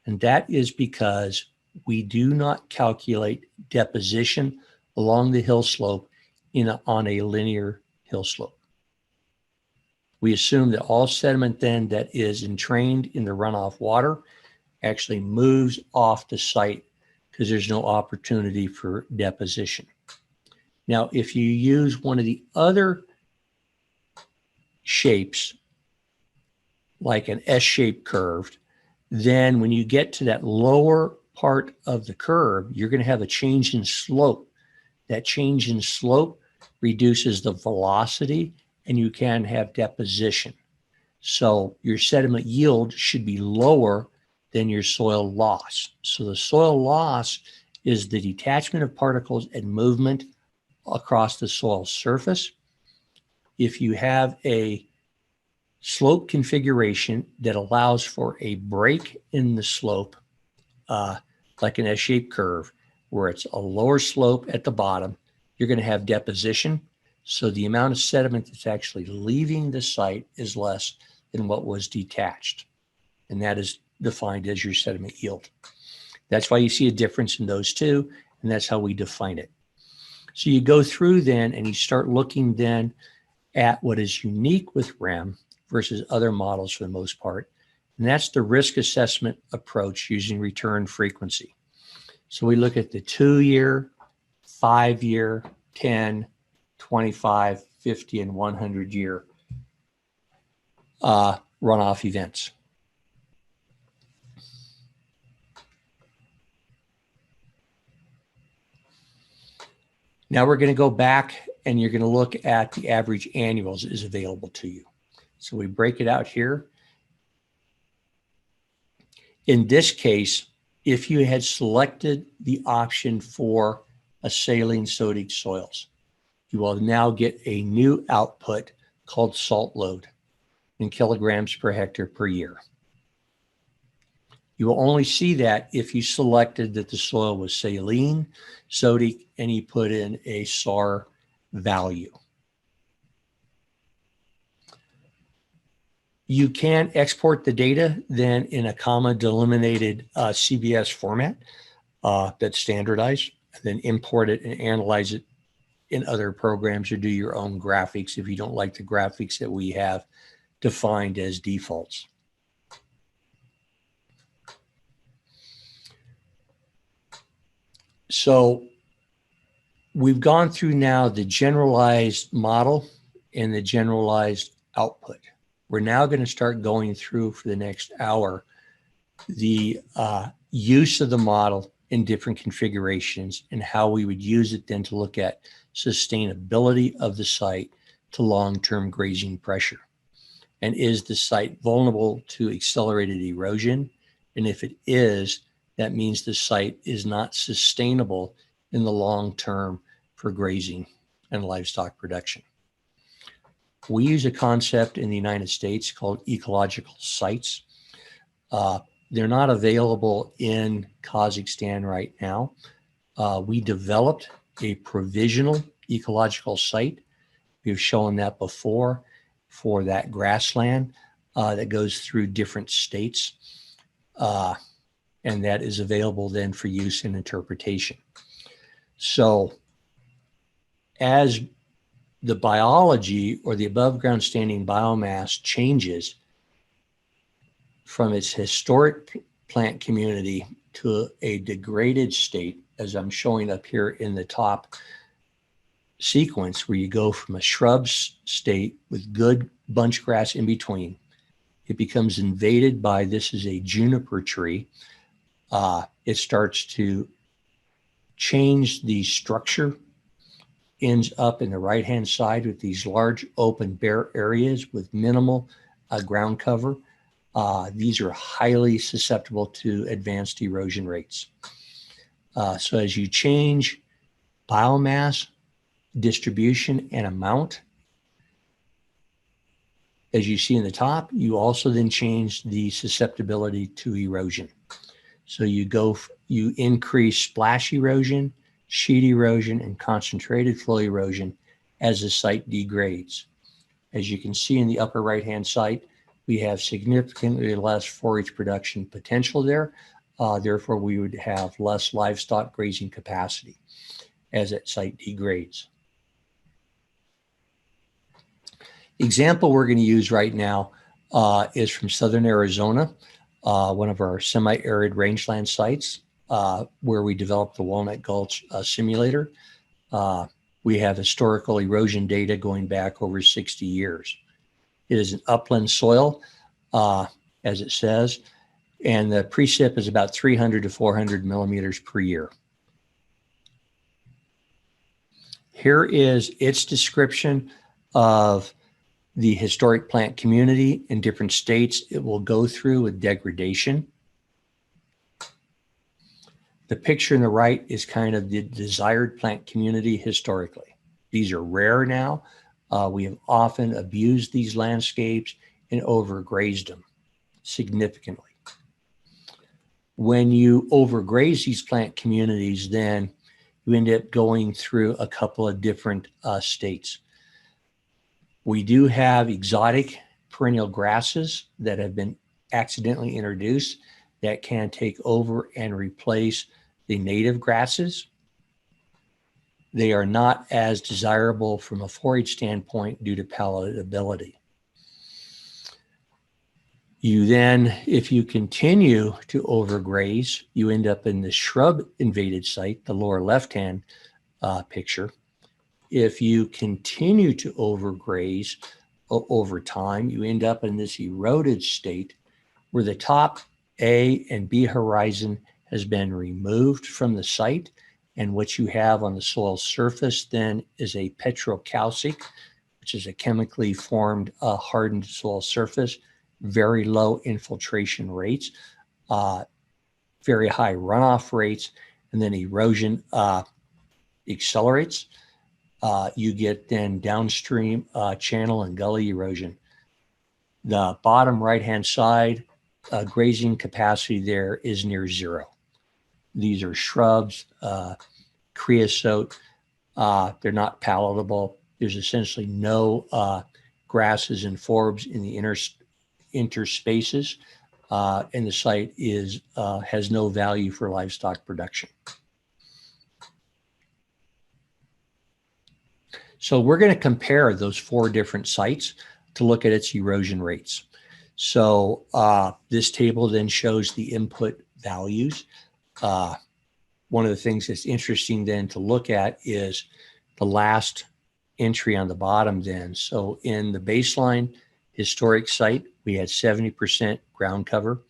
Speaker 2: And that is because we do not calculate deposition along the hill slope on a linear hill slope. We assume that all sediment then that is entrained in the runoff water actually moves off the site because there's no opportunity for deposition. Now, if you use one of the other shapes, like an S-shaped curve, then when you get to that lower part of the curve, you're going to have a change in slope. That change in slope reduces the velocity and you can have deposition. So your sediment yield should be lower than your soil loss. So the soil loss is the detachment of particles and movement across the soil surface. If you have a slope configuration that allows for a break in the slope, like an S-shaped curve, where it's a lower slope at the bottom, you're going to have deposition. So the amount of sediment that's actually leaving the site is less than what was detached. And that is defined as your sediment yield. That's why you see a difference in those two, and that's how we define it. So you go through then and you start looking then at what is unique with RHEM versus other models for the most part. And that's the risk assessment approach using return frequency. So we look at the 2-year, 5-year, 10, 25, 50, and 100-year runoff events. Now we're going to go back and you're going to look at the average annuals is available to you. So we break it out here. In this case, if you had selected the option for a saline sodic soils, you will now get a new output called salt load in kilograms per hectare per year. You will only see that if you selected that the soil was saline, sodic, and you put in a SAR value. You can export the data then in a comma delimited CBS format that's standardized, and then import it and analyze it in other programs or do your own graphics if you don't like the graphics that we have defined as defaults. So we've gone through now the generalized model and the generalized output. We're now going to start going through for the next hour the use of the model in different configurations and how we would use it then to look at sustainability of the site to long-term grazing pressure. And is the site vulnerable to accelerated erosion? And if it is, that means the site is not sustainable in the long term for grazing and livestock production. We use a concept in the United States called Ecological Sites. They're not available in Kazakhstan right now. We developed a provisional ecological site. We've shown that before for that grassland that goes through different states. And that is available then for use and interpretation. So as the biology or the above ground standing biomass changes from its historic plant community to a degraded state, as I'm showing up here in the top sequence, where you go from a shrub state with good bunch grass in between, it becomes invaded by, this is a juniper tree. It starts to change the structure, ends up in the right-hand side with these large open bare areas with minimal ground cover. These are highly susceptible to advanced erosion rates. So as you change biomass, distribution, and amount, as you see in the top, you also then change the susceptibility to erosion. So you increase splash erosion, sheet erosion, and concentrated flow erosion as the site degrades. As you can see in the upper right-hand side, we have significantly less forage production potential there. Therefore, we would have less livestock grazing capacity as that site degrades. The example we're going to use right now is from southern Arizona, one of our semi-arid rangeland sites where we developed the Walnut Gulch simulator. We have historical erosion data going back over 60 years. It is an upland soil, as it says, and the precip is about 300 to 400 millimeters per year. Here is its description of the historic plant community in different states it will go through with degradation. The picture on the right is kind of the desired plant community historically. These are rare now. We have often abused these landscapes and overgrazed them significantly. When you overgraze these plant communities, then you end up going through a couple of different states. We do have exotic perennial grasses that have been accidentally introduced that can take over and replace the native grasses. They are not as desirable from a forage standpoint due to palatability. You then, if you continue to overgraze, you end up in the shrub invaded site, the lower left-hand picture. If you continue to overgraze, over time, you end up in this eroded state where the top A and B horizon has been removed from the site. And what you have on the soil surface then is a petrocalcic, which is a chemically formed hardened soil surface, very low infiltration rates, very high runoff rates, and then erosion accelerates. You get then downstream channel and gully erosion. The bottom right-hand side, grazing capacity there is near zero. These are shrubs, creosote. They're not palatable. There's essentially no grasses and forbs in the interspaces, and the site has no value for livestock production. So we're going to compare those 4 different sites to look at its erosion rates. So this table then shows the input values. One of the things that's interesting then to look at is the last entry on the bottom then. So in the baseline historic site, we had 70% ground cover.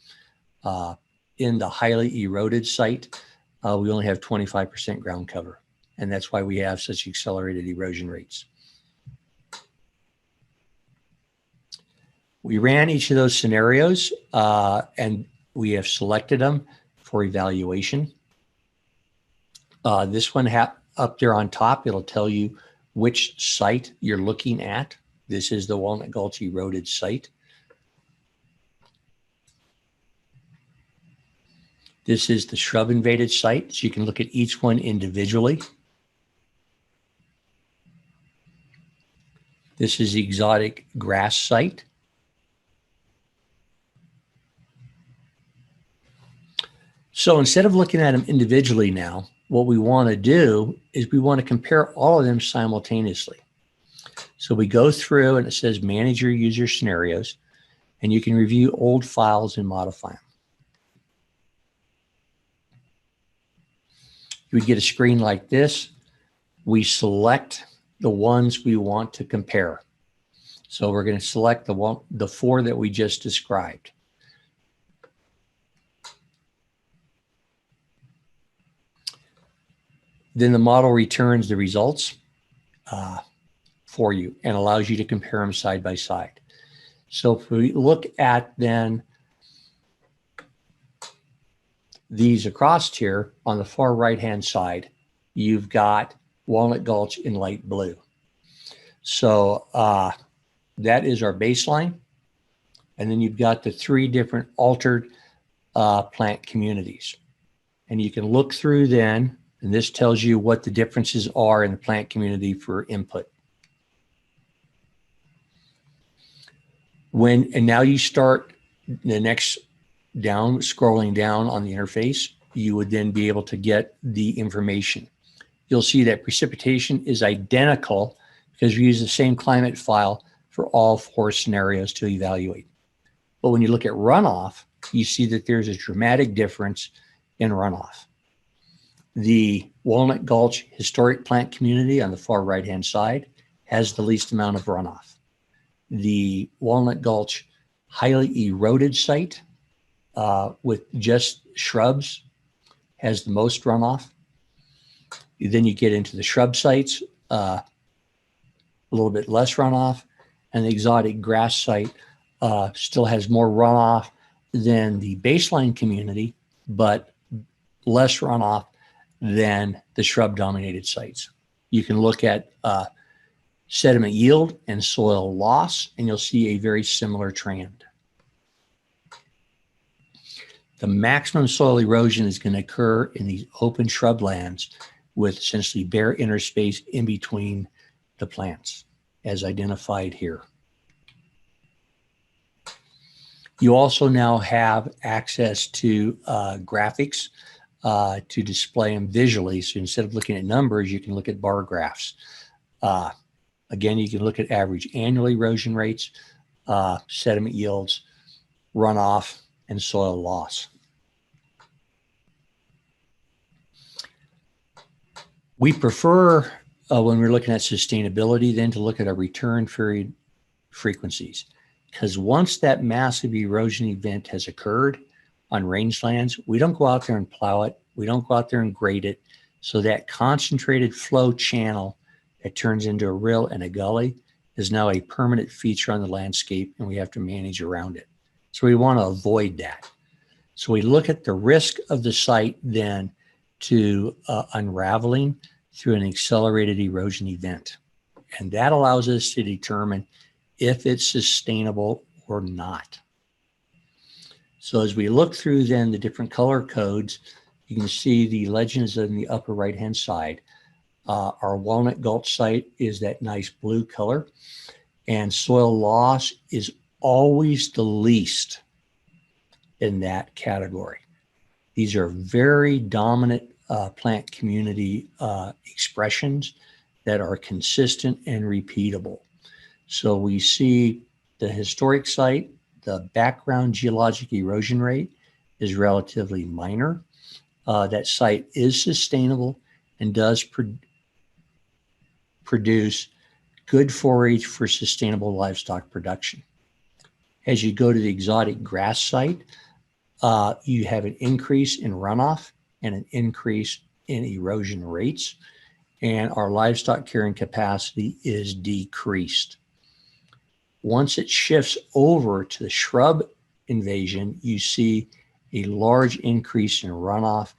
Speaker 2: In the highly eroded site, we only have 25% ground cover. And that's why we have such accelerated erosion rates. We ran each of those scenarios and we have selected them for evaluation. This one up there on top, it'll tell you which site you're looking at. This is the Walnut Gulch eroded site. This is the shrub invaded site, so you can look at each one individually. This is the exotic grass site. So instead of looking at them individually now, what we want to do is we want to compare all of them simultaneously. So we go through and it says manage your user scenarios, and you can review old files and modify them. You would get a screen like this. We select the ones we want to compare. So we're going to select the 4 that we just described. Then the model returns the results for you and allows you to compare them side by side. So if we look at then these across here on the far right-hand side, you've got Walnut Gulch in light blue. So that is our baseline. And then you've got the 3 different altered plant communities. And you can look through then, and this tells you what the differences are in the plant community for input. And now you start the next scrolling down on the interface, you would then be able to get the information. You'll see that precipitation is identical because we use the same climate file for all 4 scenarios to evaluate. But when you look at runoff, you see that there's a dramatic difference in runoff. The Walnut Gulch historic plant community on the far right-hand side has the least amount of runoff. The Walnut Gulch highly eroded site with just shrubs has the most runoff. Then you get into the shrub sites, a little bit less runoff, and the exotic grass site still has more runoff than the baseline community, but less runoff than the shrub-dominated sites. You can look at sediment yield and soil loss, and you'll see a very similar trend. The maximum soil erosion is going to occur in these open shrublands with essentially bare interspace in between the plants, as identified here. You also now have access to graphics to display them visually. So instead of looking at numbers, you can look at bar graphs. Again, you can look at average annual erosion rates, sediment yields, runoff, and soil loss. We prefer, when we're looking at sustainability, then to look at a return period frequencies. Because once that massive erosion event has occurred on rangelands, we don't go out there and plow it. We don't go out there and grade it. So that concentrated flow channel that turns into a rill and a gully is now a permanent feature on the landscape, and we have to manage around it. So we want to avoid that. So we look at the risk of the site then to unraveling through an accelerated erosion event. And that allows us to determine if it's sustainable or not. So as we look through then the different color codes, you can see the legends in the upper right-hand side. Our Walnut Gulch site is that nice blue color, and soil loss is always the least in that category. These are very dominant plant community expressions that are consistent and repeatable. So we see the historic site, the background geologic erosion rate is relatively minor. That site is sustainable and does produce good forage for sustainable livestock production. As you go to the exotic grass site, you have an increase in runoff and an increase in erosion rates, and our livestock carrying capacity is decreased. Once it shifts over to the shrub invasion, you see a large increase in runoff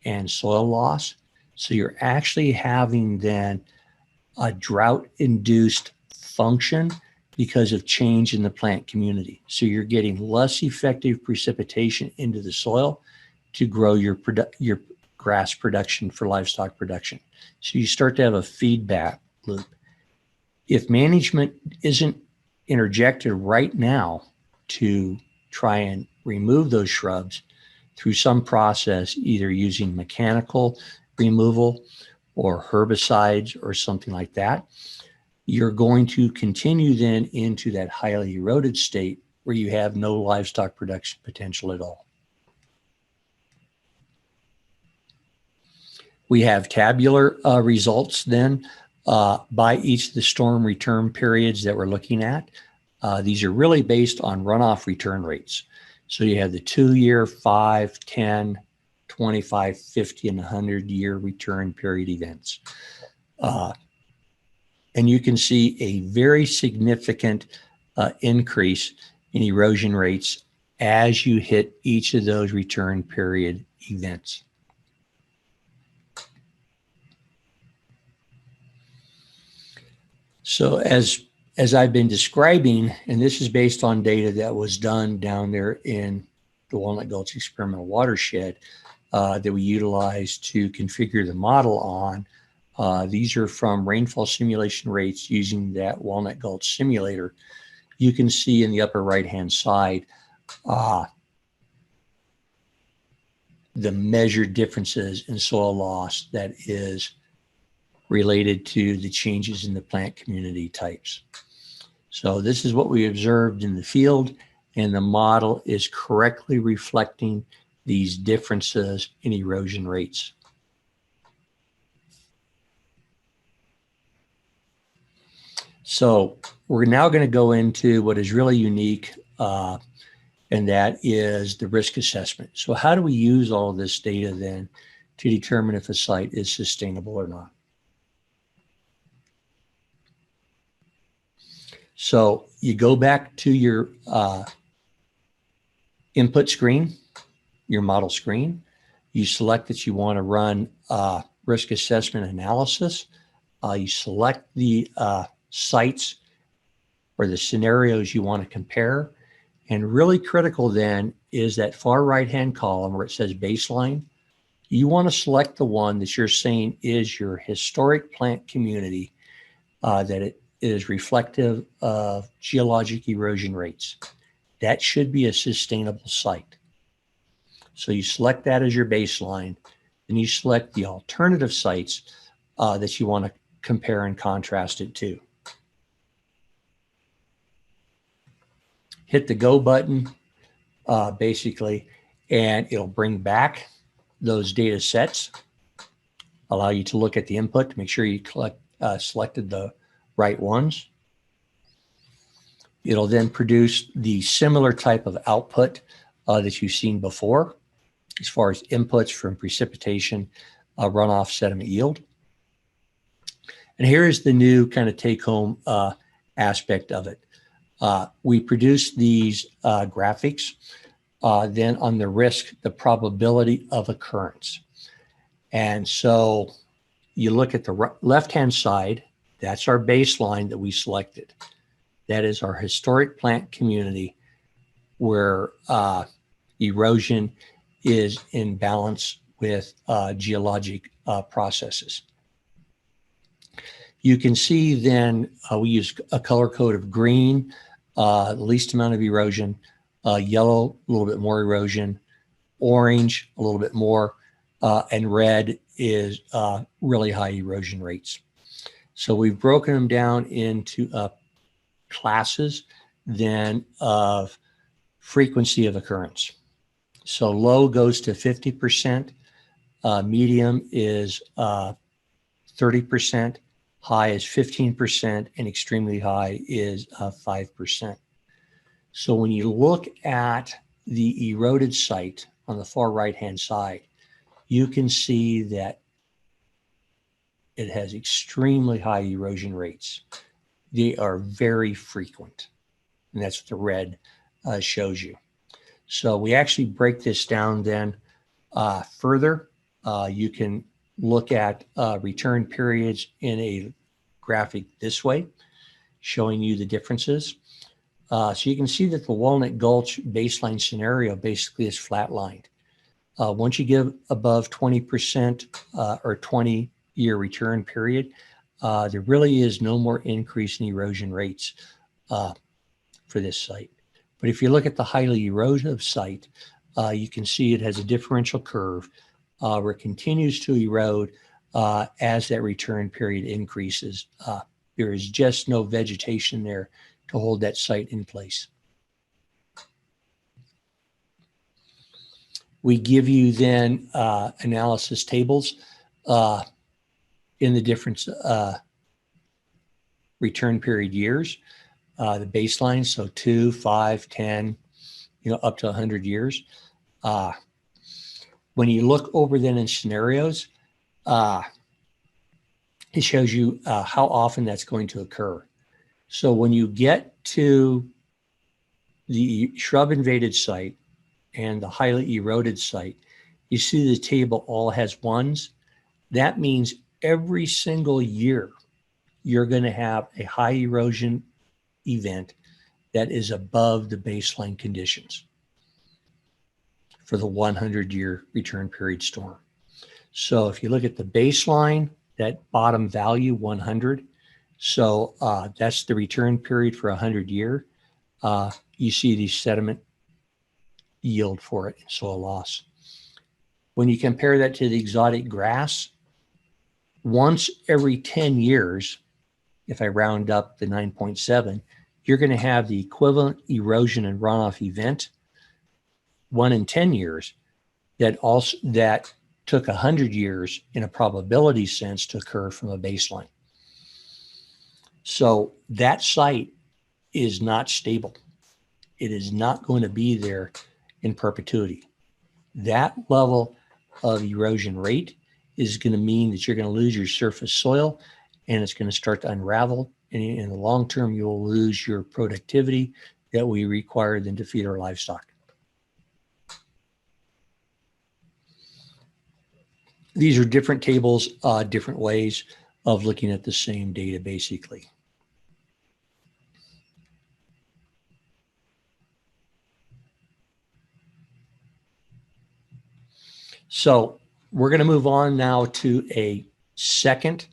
Speaker 2: and soil loss. So you're actually having then a drought-induced function because of change in the plant community. So you're getting less effective precipitation into the soil to grow your grass production for livestock production. So you start to have a feedback loop. If management isn't interjected right now to try and remove those shrubs through some process, either using mechanical removal or herbicides or something like that, you're going to continue then into that highly eroded state where you have no livestock production potential at all. We have tabular results then by each of the storm return periods that we're looking at. These are really based on runoff return rates. So you have the 2-year, 5, 10, 25, 50, and 100-year return period events. And you can see a very significant increase in erosion rates as you hit each of those return period events. So as I've been describing, and this is based on data that was done down there in the Walnut Gulch Experimental Watershed that we utilized to configure the model on. These are from rainfall simulation rates using that Walnut Gulch simulator. You can see in the upper right-hand side the measured differences in soil loss that is related to the changes in the plant community types. So this is what we observed in the field, and the model is correctly reflecting these differences in erosion rates. So we're now going to go into what is really unique, and that is the risk assessment. So how do we use all of this data then to determine if a site is sustainable or not? So you go back to your input screen, your model screen. You select that you want to run risk assessment analysis. You select the sites or the scenarios you want to compare. And really critical then is that far right-hand column where it says baseline. You want to select the one that you're saying is your historic plant community, that it is reflective of geologic erosion rates. That should be a sustainable site. So you select that as your baseline, and you select the alternative sites that you want to compare and contrast it to. Hit the go button, basically, and it'll bring back those data sets, allow you to look at the input to make sure you selected the right ones. It'll then produce the similar type of output that you've seen before, as far as inputs from precipitation, runoff, sediment yield. And here is the new kind of take-home aspect of it. We produce these graphics, then on the risk, the probability of occurrence. And so you look at the left-hand side, that's our baseline that we selected. That is our historic plant community where erosion is in balance with geologic processes. You can see then we use a color code of green, the least amount of erosion, yellow, a little bit more erosion, orange, a little bit more, and red is really high erosion rates. So we've broken them down into classes then of frequency of occurrence. So low goes to 50%, medium is 30%, high is 15%, and extremely high is 5%. So when you look at the eroded site on the far right-hand side, you can see that it has extremely high erosion rates. They are very frequent, and that's what the red shows you. So we actually break this down then further. You can look at return periods in a graphic this way, showing you the differences. So you can see that the Walnut Gulch baseline scenario basically is flatlined. Once you get above 20% or 20-year return period, there really is no more increase in erosion rates for this site. But if you look at the highly erosive site, you can see it has a differential curve where it continues to erode as that return period increases. There is just no vegetation there to hold that site in place. We give you then analysis tables in the different return period years, the baseline, so 2, 5, 10, up to 100 years. When you look over then in scenarios, it shows you how often that's going to occur. So when you get to the shrub invaded site and the highly eroded site, you see the table all has ones. That means every single year you're going to have a high erosion event that is above the baseline conditions for the 100-year return period storm. So if you look at the baseline, that bottom value, 100, so that's the return period for 100-year. You see the sediment yield for it, soil loss. When you compare that to the exotic grass, once every 10 years, if I round up the 9.7, you're going to have the equivalent erosion and runoff event, 1 in 10 years, that took 100 years in a probability sense to occur from a baseline. So that site is not stable. It is not going to be there in perpetuity. That level of erosion rate is going to mean that you're going to lose your surface soil and it's going to start to unravel. And in the long term, you'll lose your productivity that we require then to feed our livestock. These are different tables, different ways of looking at the same data, basically. So we're going to move on now to a second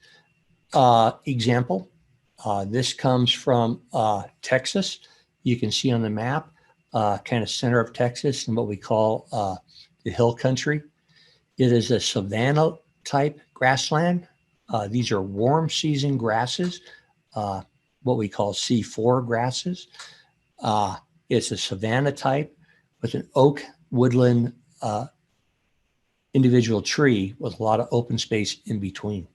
Speaker 2: example. This comes from Texas. You can see on the map, kind of center of Texas and what we call the hill country. It is a savanna type grassland. These are warm season grasses, what we call C4 grasses. It's a savanna type with an oak woodland individual tree with a lot of open space in between.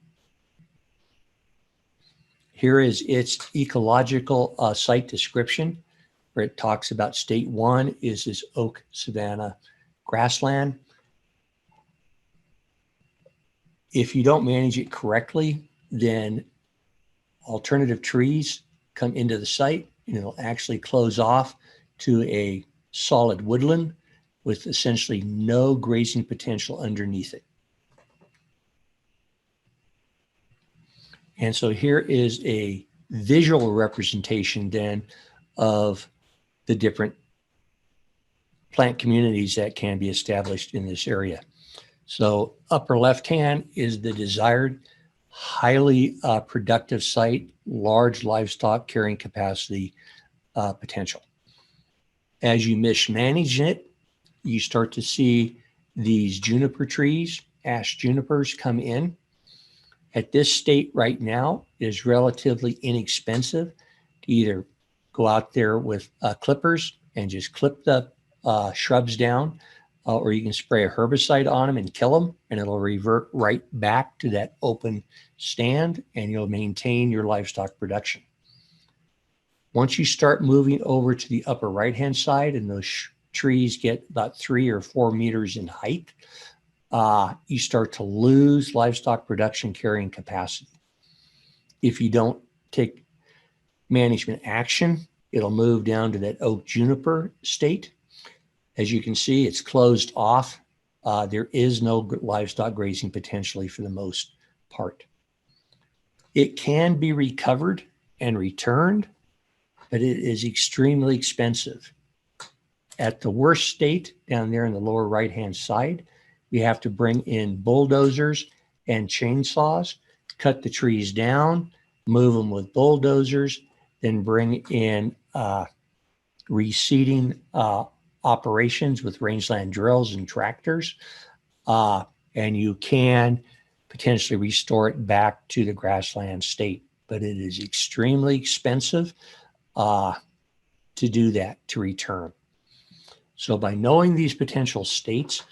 Speaker 2: Here is its ecological site description, where it talks about state 1 is this oak savanna grassland. If you don't manage it correctly, then alternative trees come into the site and it'll actually close off to a solid woodland with essentially no grazing potential underneath it. And so here is a visual representation then of the different plant communities that can be established in this area. So upper left hand is the desired highly productive site, large livestock carrying capacity potential. As you mismanage it, you start to see these juniper trees, ash junipers come in. At this state right now, it is relatively inexpensive to either go out there with clippers and just clip the shrubs down, or you can spray a herbicide on them and kill them, and it'll revert right back to that open stand, and you'll maintain your livestock production. Once you start moving over to the upper right-hand side and those trees get about 3 or 4 meters in height, you start to lose livestock production carrying capacity. If you don't take management action, it'll move down to that oak juniper state. As you can see, it's closed off. There is no livestock grazing potentially for the most part. It can be recovered and returned, but it is extremely expensive. At the worst state down there in the lower right-hand side, we have to bring in bulldozers and chainsaws, cut the trees down, move them with bulldozers, then bring in reseeding operations with rangeland drills and tractors, and you can potentially restore it back to the grassland state. But it is extremely expensive to do that, to return. So by knowing these potential states,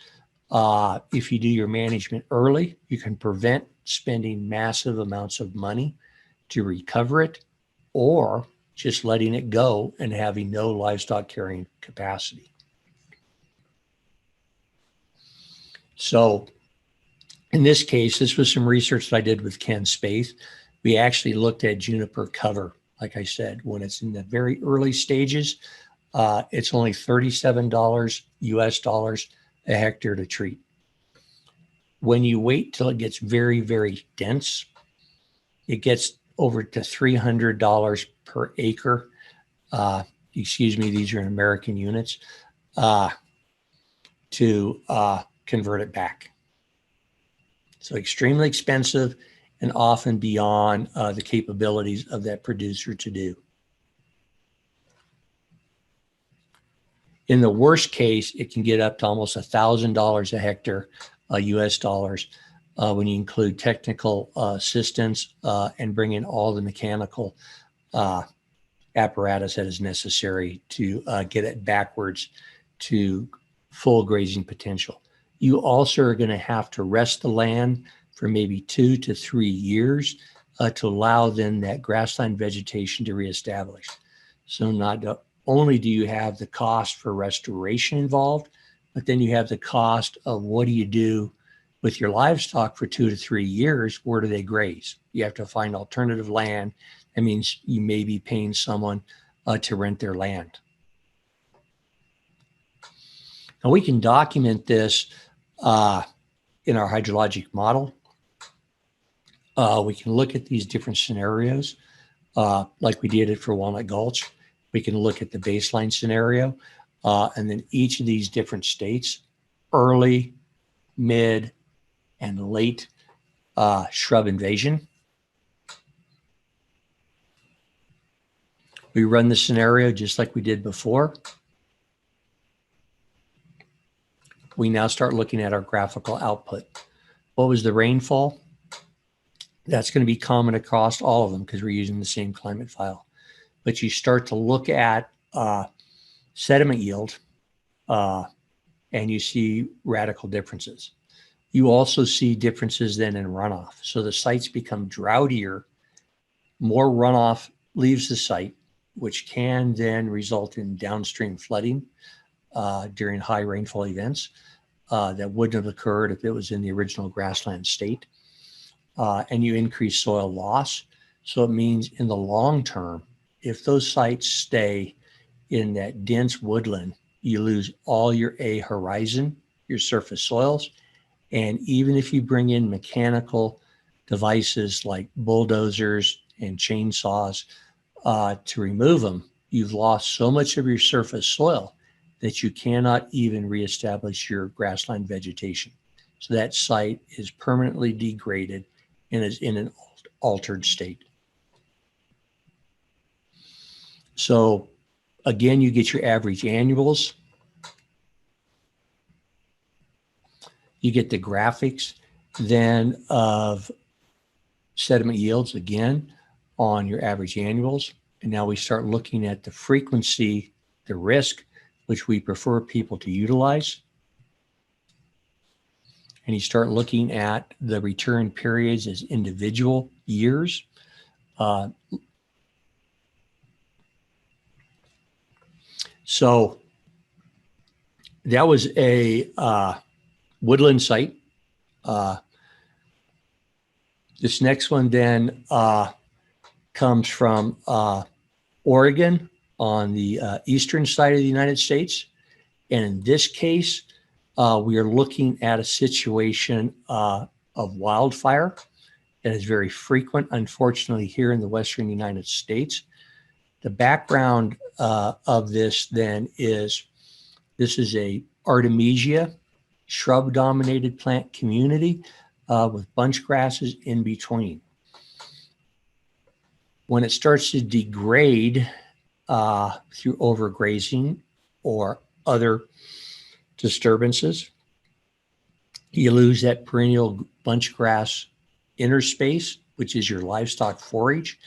Speaker 2: if you do your management early, you can prevent spending massive amounts of money to recover it, or just letting it go and having no livestock carrying capacity. So in this case, this was some research that I did with Ken Spaeth. We actually looked at juniper cover. Like I said, when it's in the very early stages, it's only $37 US dollars a hectare to treat. When you wait till it gets very, very dense, it gets over to $300 per acre. Excuse me, these are in American units, to convert it back. So extremely expensive and often beyond the capabilities of that producer to do. In the worst case, it can get up to almost $1,000 a hectare US dollars when you include technical assistance and bring in all the mechanical apparatus that is necessary to get it backwards to full grazing potential. You also are going to have to rest the land for maybe 2 to 3 years to allow then that grassland vegetation to reestablish. So not only do you have the cost for restoration involved, but then you have the cost of what do you do with your livestock for 2 to 3 years? Where do they graze? You have to find alternative land. That means you may be paying someone to rent their land. Now we can document this in our hydrologic model. We can look at these different scenarios like we did it for Walnut Gulch. We can look at the baseline scenario and then each of these different states, early, mid, and late shrub invasion. We run the scenario just like we did before. We now start looking at our graphical output. What was the rainfall? That's going to be common across all of them because we're using the same climate file. But you start to look at sediment yield and you see radical differences. You also see differences then in runoff. So the sites become droughtier more runoff leaves the site, which can then result in downstream flooding during high rainfall events that wouldn't have occurred if it was in the original grassland state. And you increase soil loss. So it means in the long term, if those sites stay in that dense woodland, you lose all your A horizon, your surface soils. And even if you bring in mechanical devices like bulldozers and chainsaws to remove them, you've lost so much of your surface soil that you cannot even reestablish your grassland vegetation. So that site is permanently degraded and is in an altered state. So again, you get your average annuals. You get the graphics then of sediment yields again on your average annuals. And now we start looking at the frequency, the risk, which we prefer people to utilize. And you start looking at the return periods as individual years. So that was a woodland site. This next one then comes from Oregon on the eastern side of the United States. And in this case, we are looking at a situation of wildfire that is very frequent, unfortunately, here in the western United States. The background of this then is, this is a Artemisia shrub-dominated plant community with bunch grasses in between. When it starts to degrade through overgrazing or other disturbances, you lose that perennial bunch grass interspace, which is your livestock forage.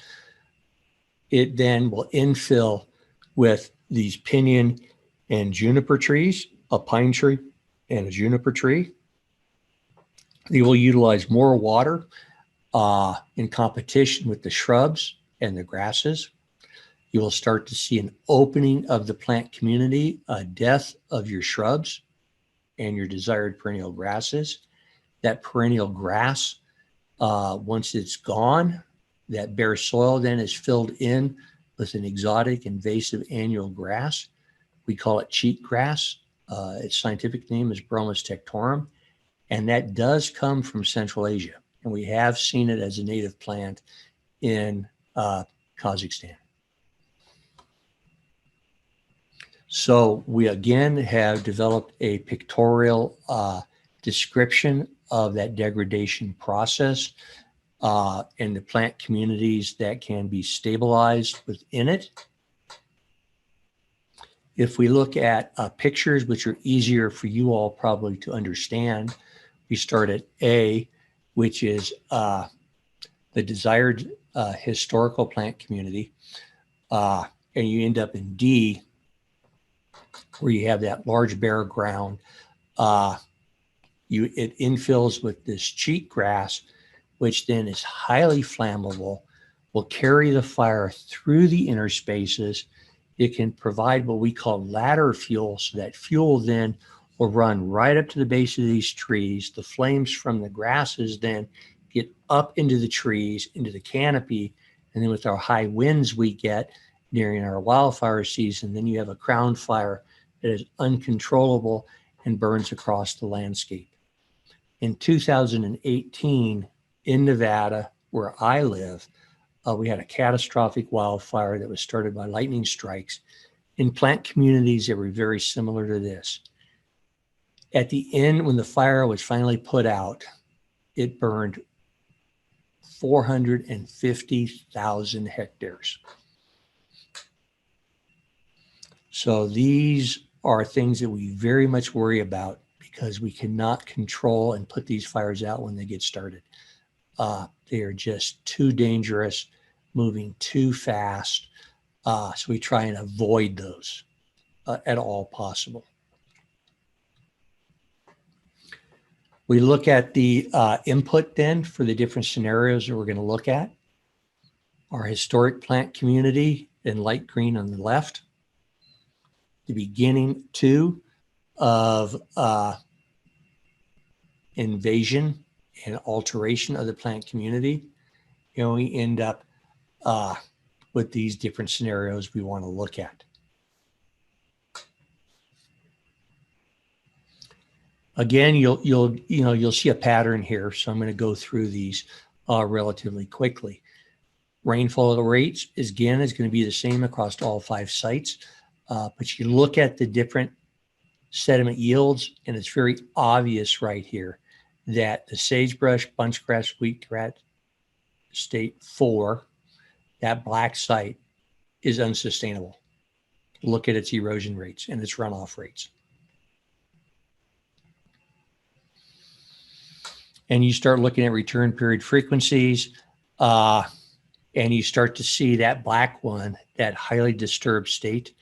Speaker 2: It then will infill with these pinyon and juniper trees, a pine tree and a juniper tree. They will utilize more water in competition with the shrubs and the grasses. You will start to see an opening of the plant community, a death of your shrubs and your desired perennial grasses. That perennial grass, once it's gone, that bare soil then is filled in with an exotic invasive annual grass. We call it cheatgrass. Its scientific name is Bromus tectorum. And that does come from Central Asia. And we have seen it as a native plant in Kazakhstan. So we again have developed a pictorial description of that degradation process and the plant communities that can be stabilized within it. If we look at pictures, which are easier for you all probably to understand, we start at A, which is the desired historical plant community, and you end up in D, where you have that large bare ground. It infills with this cheatgrass, which then is highly flammable, will carry the fire through the interspaces. It can provide what we call ladder fuel, so that fuel then will run right up to the base of these trees. The flames from the grasses then get up into the trees, into the canopy, and then with our high winds we get during our wildfire season, then you have a crown fire that is uncontrollable and burns across the landscape. In 2018, in Nevada, where I live, we had a catastrophic wildfire that was started by lightning strikes in plant communities that were very similar to this. At the end, when the fire was finally put out, it burned 450,000 hectares. So these are things that we very much worry about because we cannot control and put these fires out when they get started. They are just too dangerous, moving too fast. So we try and avoid those at all possible. We look at the input then for the different scenarios that we're going to look at. our historic plant community in light green on the left, the beginning too of invasion and alteration of the plant community. We end up with these different scenarios we want to look at. Again, you'll see a pattern here, so I'm going to go through these relatively quickly. Rainfall rates is going to be the same across all 5 sites, but you look at the different sediment yields, and it's very obvious right here that the sagebrush, bunchgrass, wheatgrass state 4, that black site, is unsustainable. Look at its erosion rates and its runoff rates. And you start looking at return period frequencies, and you start to see that black one, that highly disturbed state,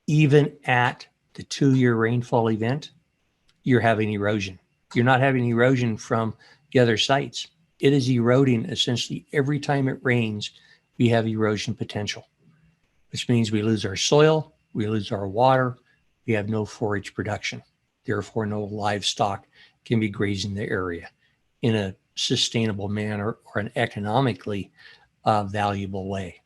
Speaker 2: even at the 2-year rainfall event, you're having erosion. You're not having erosion from the other sites. It is eroding essentially every time it rains. We have erosion potential, which means we lose our soil, we lose our water, we have no forage production. Therefore, no livestock can be grazing the area in a sustainable manner or an economically valuable way.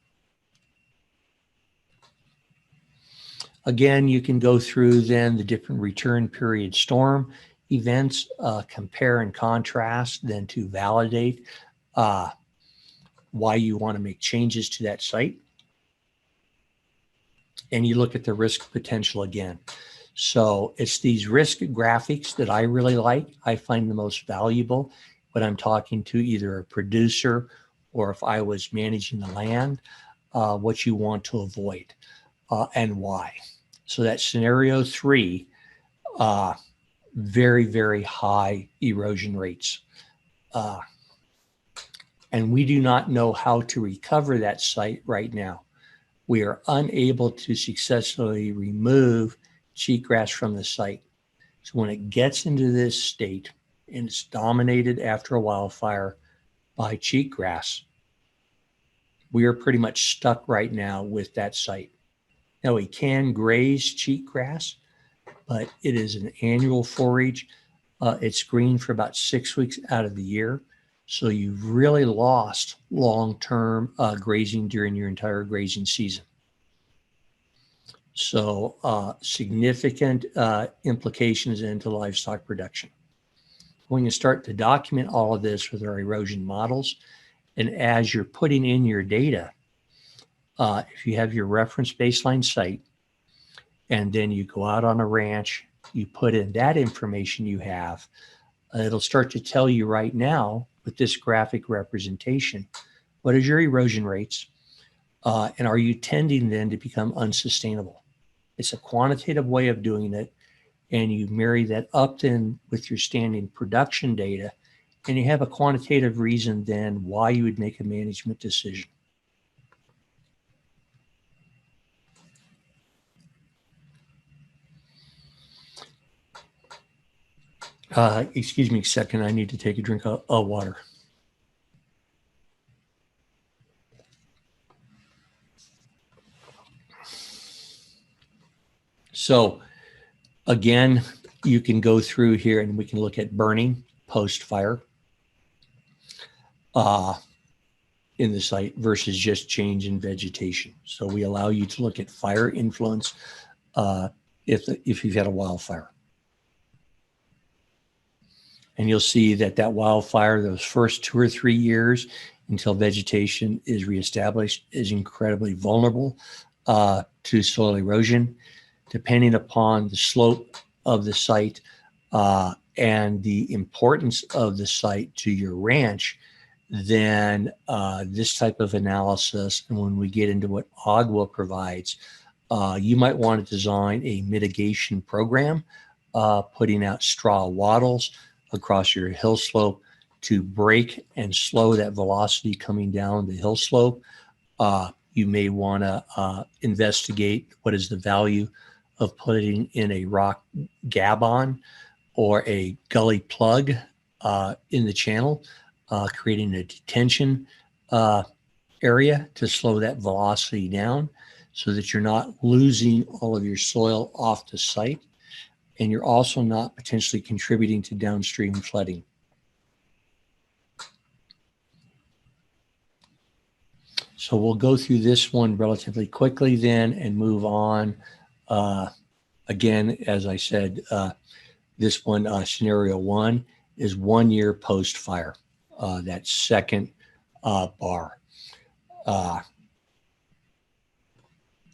Speaker 2: Again, you can go through then the different return period storm events, compare and contrast, then to validate why you want to make changes to that site. And you look at the risk potential again. So it's these risk graphics that I really like. I find the most valuable when I'm talking to either a producer or if I was managing the land, what you want to avoid and why. So that scenario 3, very, very high erosion rates. And we do not know how to recover that site right now. We are unable to successfully remove cheatgrass from the site. So when it gets into this state and it's dominated after a wildfire by cheatgrass, we are pretty much stuck right now with that site. Now we can graze cheatgrass, but it is an annual forage. It's green for about 6 weeks out of the year. So you've really lost long-term grazing during your entire grazing season. So significant implications into livestock production. When you start to document all of this with our erosion models, and as you're putting in your data, if you have your reference baseline site, and then you go out on a ranch, you put in that information you have, it'll start to tell you right now with this graphic representation, what is your erosion rates, and are you tending then to become unsustainable? It's a quantitative way of doing it, and you marry that up then with your standing production data, and you have a quantitative reason then why you would make a management decision. Excuse me a second, I need to take a drink of water. So again, you can go through here and we can look at burning post-fire in the site versus just change in vegetation. So we allow you to look at fire influence if you've had a wildfire. And you'll see that that wildfire, those first 2 or 3 years until vegetation is reestablished, is incredibly vulnerable to soil erosion. Depending upon the slope of the site and the importance of the site to your ranch, then this type of analysis, and when we get into what AGWA provides, you might want to design a mitigation program, putting out straw wattles across your hill slope to break and slow that velocity coming down the hill slope. You may want to investigate what is the value of putting in a rock gabon or a gully plug in the channel, creating a detention area to slow that velocity down so that you're not losing all of your soil off the site, and you're also not potentially contributing to downstream flooding. So we'll go through this one relatively quickly then and move on. Again, as I said, this one, scenario 1, is 1 year post-fire, that second bar.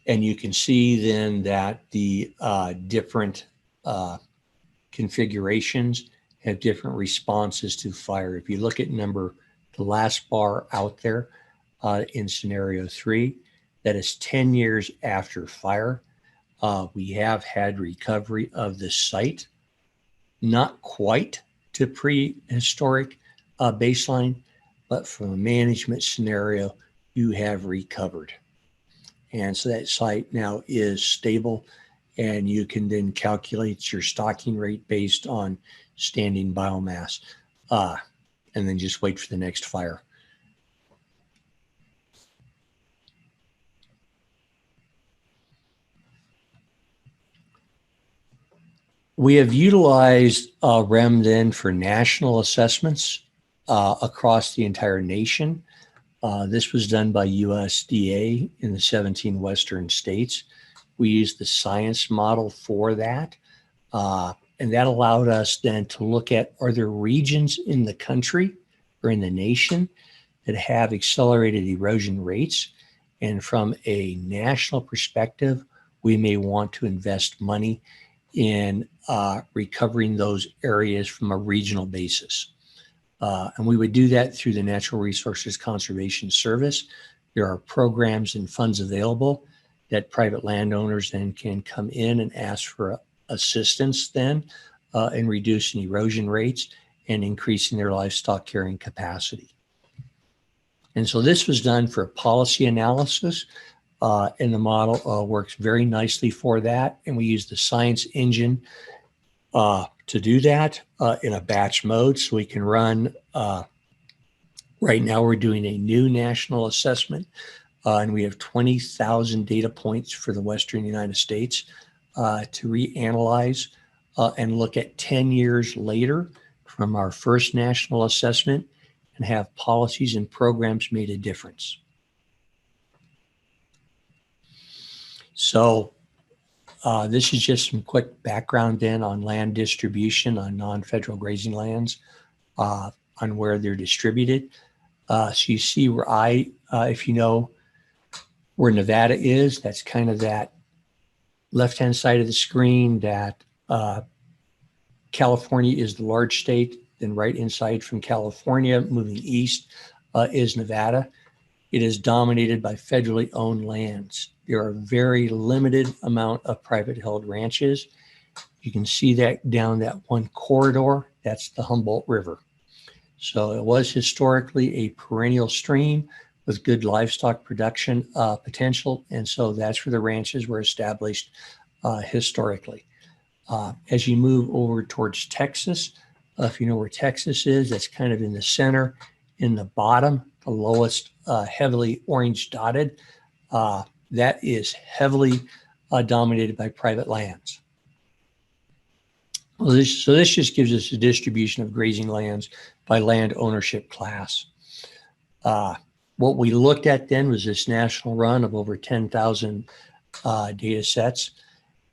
Speaker 2: And you can see then that the different configurations have different responses to fire. If you look at the last bar out there in scenario 3, that is 10 years after fire. We have had recovery of the site, not quite to prehistoric baseline, but from a management scenario, you have recovered. And so that site now is stable, and you can then calculate your stocking rate based on standing biomass, and then just wait for the next fire. We have utilized RHEM then for national assessments across the entire nation. This was done by USDA in the 17 western states. We used the science model for that. And that allowed us then to look at, are there regions in the country or in the nation that have accelerated erosion rates? And from a national perspective, we may want to invest money in recovering those areas from a regional basis. And we would do that through the Natural Resources Conservation Service. There are programs and funds available that private landowners then can come in and ask for assistance then in reducing erosion rates and increasing their livestock carrying capacity. And so this was done for policy analysis, and the model works very nicely for that. And we use the science engine to do that in a batch mode, so we can run. Right now we're doing a new national assessment, and we have 20,000 data points for the Western United States to reanalyze and look at 10 years later from our first national assessment and have policies and programs made a difference. So this is just some quick background then on land distribution on non-federal grazing lands, on where they're distributed. So you see where if you know where Nevada is, that's kind of that left-hand side of the screen, that California is the large state, then right inside from California, moving east, is Nevada. It is dominated by federally owned lands. There are very limited amount of private held ranches. You can see that down that one corridor, that's the Humboldt River. So it was historically a perennial stream with good livestock production potential. And so that's where the ranches were established historically. As you move over towards Texas, if you know where Texas is, that's kind of in the center, in the bottom, the lowest heavily orange dotted. That is heavily dominated by private lands. Well, so this just gives us a distribution of grazing lands by land ownership class. What we looked at then was this national run of over 10,000 data sets.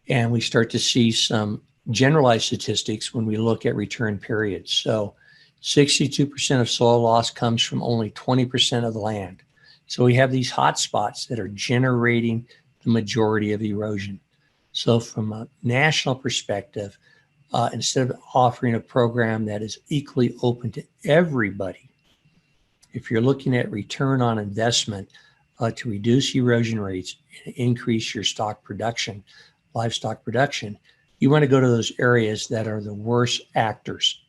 Speaker 2: And we start to see some generalized statistics when we look at return periods. So 62% of soil loss comes from only 20% of the land. So we have these hot spots that are generating the majority of erosion. So from a national perspective, instead of offering a program that is equally open to everybody, if you're looking at return on investment to reduce erosion rates and increase your livestock production, you want to go to those areas that are the worst actors.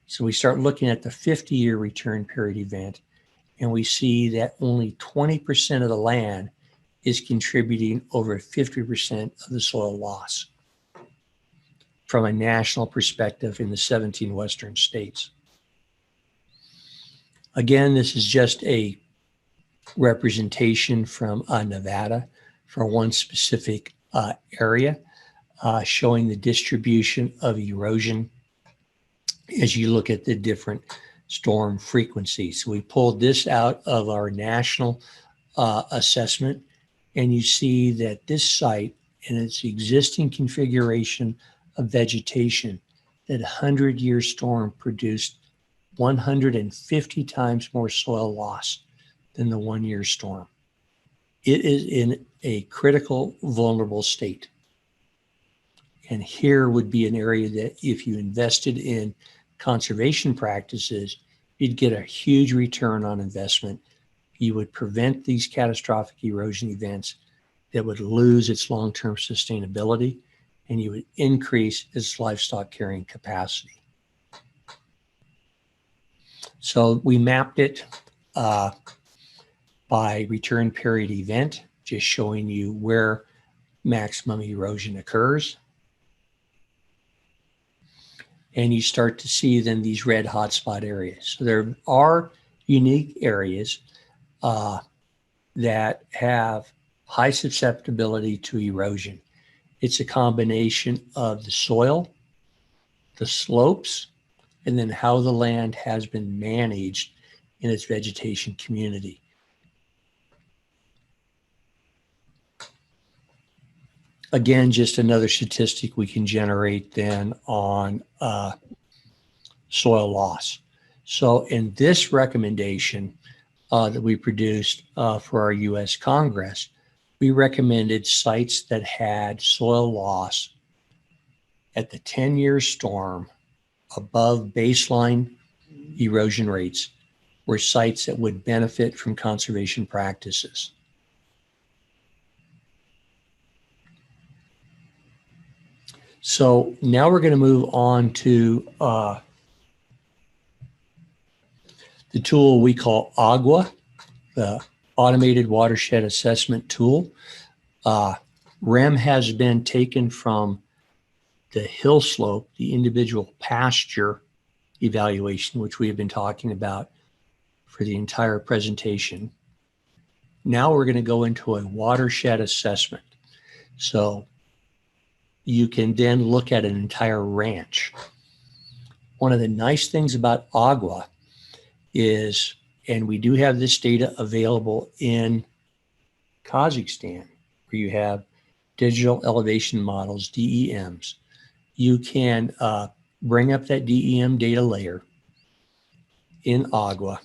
Speaker 2: So we start looking at the 50-year return period event, and we see that only 20% of the land is contributing over 50% of the soil loss from a national perspective in the 17 western states. Again, this is just a representation from Nevada for one specific area, showing the distribution of erosion as you look at the different storm frequencies. So we pulled this out of our national assessment, and you see that this site in its existing configuration of vegetation, that 100-year storm produced 150 times more soil loss than the 1-year storm. It is in a critical, vulnerable state. And here would be an area that if you invested in conservation practices, you'd get a huge return on investment. You would prevent these catastrophic erosion events that would lose its long-term sustainability, and you would increase its livestock carrying capacity. So we mapped it by return period event, just showing you where maximum erosion occurs. And you start to see then these red hotspot areas. So there are unique areas that have high susceptibility to erosion. It's a combination of the soil, the slopes, and then how the land has been managed in its vegetation community. Again, just another statistic we can generate then on soil loss. So in this recommendation that we produced for our U.S. Congress, we recommended sites that had soil loss at the 10-year storm above baseline erosion rates were sites that would benefit from conservation practices. So now we're going to move on to the tool we call AGWA, the Automated Watershed Assessment Tool. RHEM has been taken from the hill slope, the individual pasture evaluation, which we have been talking about for the entire presentation. Now we're going to go into a watershed assessment. So you can then look at an entire ranch. One of the nice things about AGWA is, and we do have this data available in Kazakhstan, where you have digital elevation models, DEMs. You can bring up that DEM data layer in AGWA,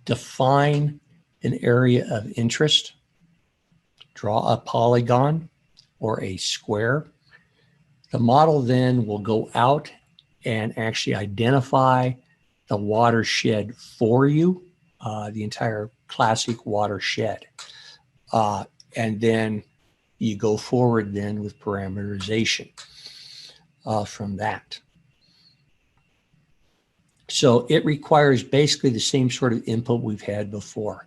Speaker 2: define an area of interest, draw a polygon or a square. The model then will go out and actually identify the watershed for you, the entire classic watershed. And then you go forward then with parameterization from that. So it requires basically the same sort of input we've had before.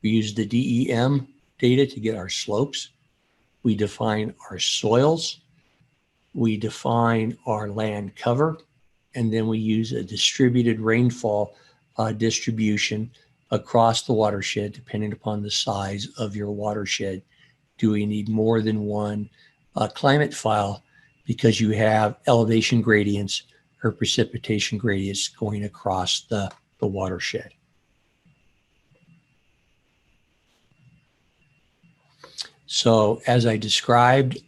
Speaker 2: We use the DEM data to get our slopes. We define our soils. We define our land cover. And then we use a distributed rainfall distribution across the watershed, depending upon the size of your watershed. Do we need more than one climate file because you have elevation gradients or precipitation gradients going across the watershed? So as I described,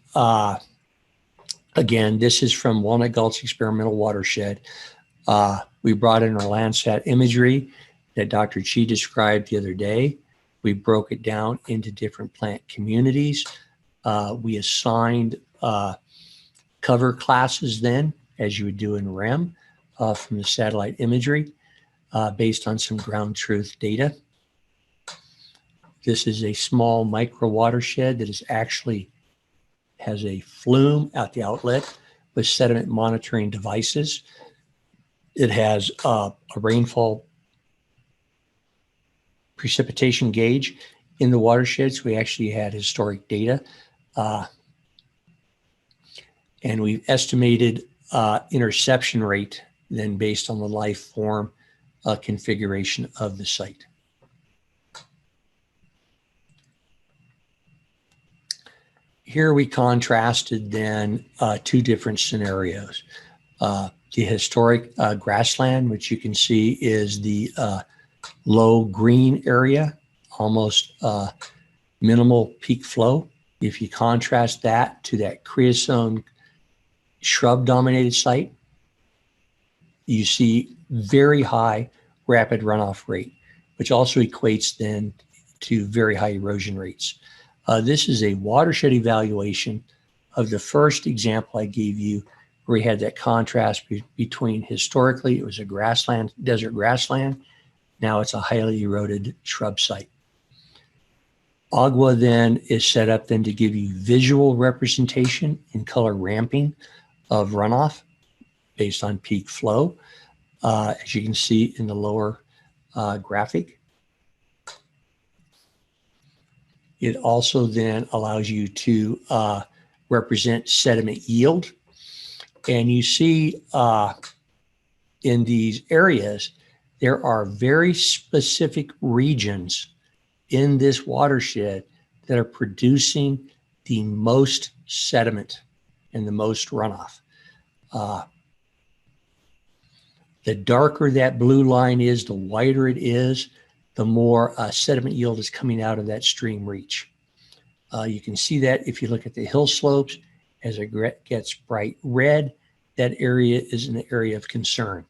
Speaker 2: again, this is from Walnut Gulch Experimental Watershed. We brought in our Landsat imagery that Dr. Chi described the other day. We broke it down into different plant communities. We assigned cover classes then, as you would do in RHEM, from the satellite imagery based on some ground truth data. This is a small micro watershed that is actually has a flume at the outlet with sediment monitoring devices. It has a rainfall precipitation gauge in the watershed. So we actually had historic data. And we've estimated interception rate then based on the life form configuration of the site. here we contrasted then two different scenarios. The historic grassland, which you can see is the low green area, almost minimal peak flow. If you contrast that to that creosote shrub-dominated site, you see very high rapid runoff rate, which also equates then to very high erosion rates. This is a watershed evaluation of the first example I gave you, where we had that contrast between historically it was a grassland, desert grassland. Now it's a highly eroded shrub site. Agua then is set up then to give you visual representation in color ramping of runoff based on peak flow, as you can see in the lower graphic. It also then allows you to represent sediment yield. And you see in these areas, there are very specific regions in this watershed that are producing the most sediment and the most runoff. The darker that blue line is, the wider it is, the more sediment yield is coming out of that stream reach. You can see that if you look at the hill slopes, as it gets bright red, that area is an area of concern.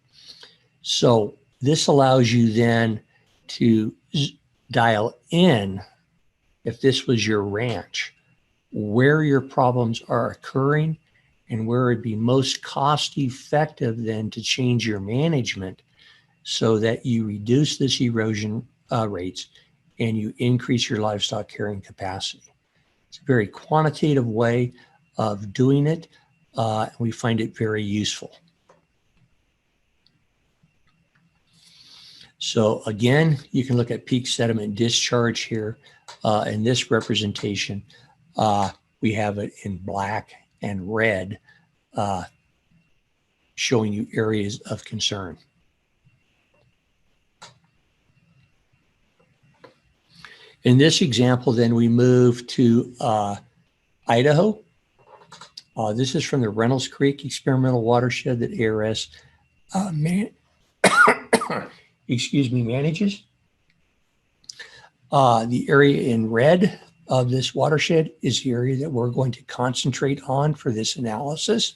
Speaker 2: So this allows you then to dial in, if this was your ranch, where your problems are occurring and where it'd be most cost effective then to change your management so that you reduce this erosion rates and you increase your livestock carrying capacity. It's a very quantitative way of doing it. We find it very useful. So again, you can look at peak sediment discharge here. In this representation, we have it in black and red, showing you areas of concern. In this example, then we move to Idaho. This is from the Reynolds Creek Experimental Watershed that ARS manages. The area in red of this watershed is the area that we're going to concentrate on for this analysis.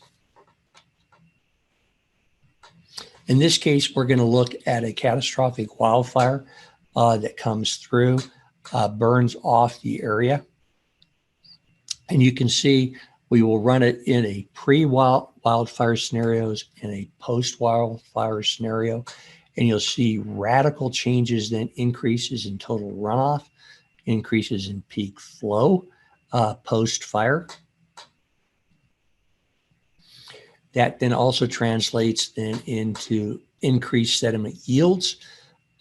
Speaker 2: In this case, we're going to look at a catastrophic wildfire that comes through, burns off the area. And you can see we will run it in a pre-wildfire scenarios and a post-wildfire scenario. And you'll see radical changes, then increases in total runoff, increases in peak flow post-fire. That then also translates then into increased sediment yields.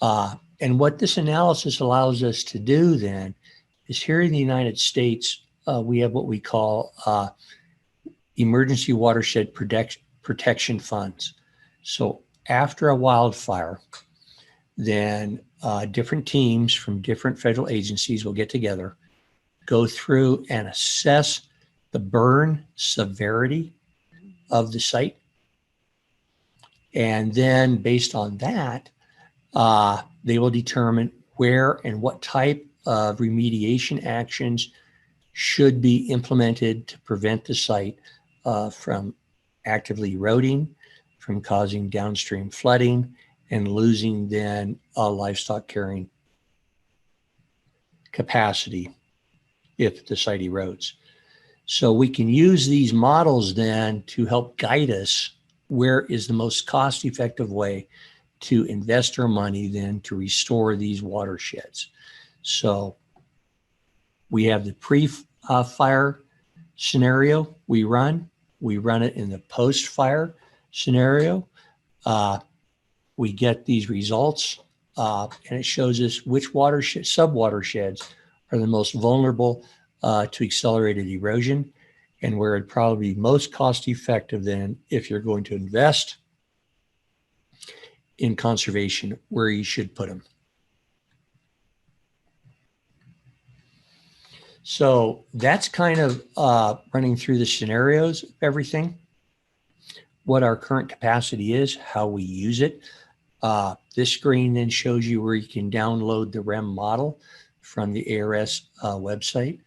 Speaker 2: And what this analysis allows us to do then is here in the United States, we have what we call emergency watershed protection funds. So after a wildfire, then different teams from different federal agencies will get together, go through and assess the burn severity of the site. And then based on that, they will determine where and what type of remediation actions should be implemented to prevent the site from actively eroding, from causing downstream flooding, and losing then livestock carrying capacity if the site erodes. So we can use these models then to help guide us where is the most cost-effective way to invest our money then to restore these watersheds. So we have the pre-fire scenario we run it in the post-fire scenario. We get these results and it shows us which watershed, sub-watersheds are the most vulnerable to accelerated erosion and where it'd probably be most cost-effective then if you're going to invest in conservation, where you should put them. So that's kind of running through the scenarios of everything, what our current capacity is, how we use it. This screen then shows you where you can download the RHEM model from the ARS website.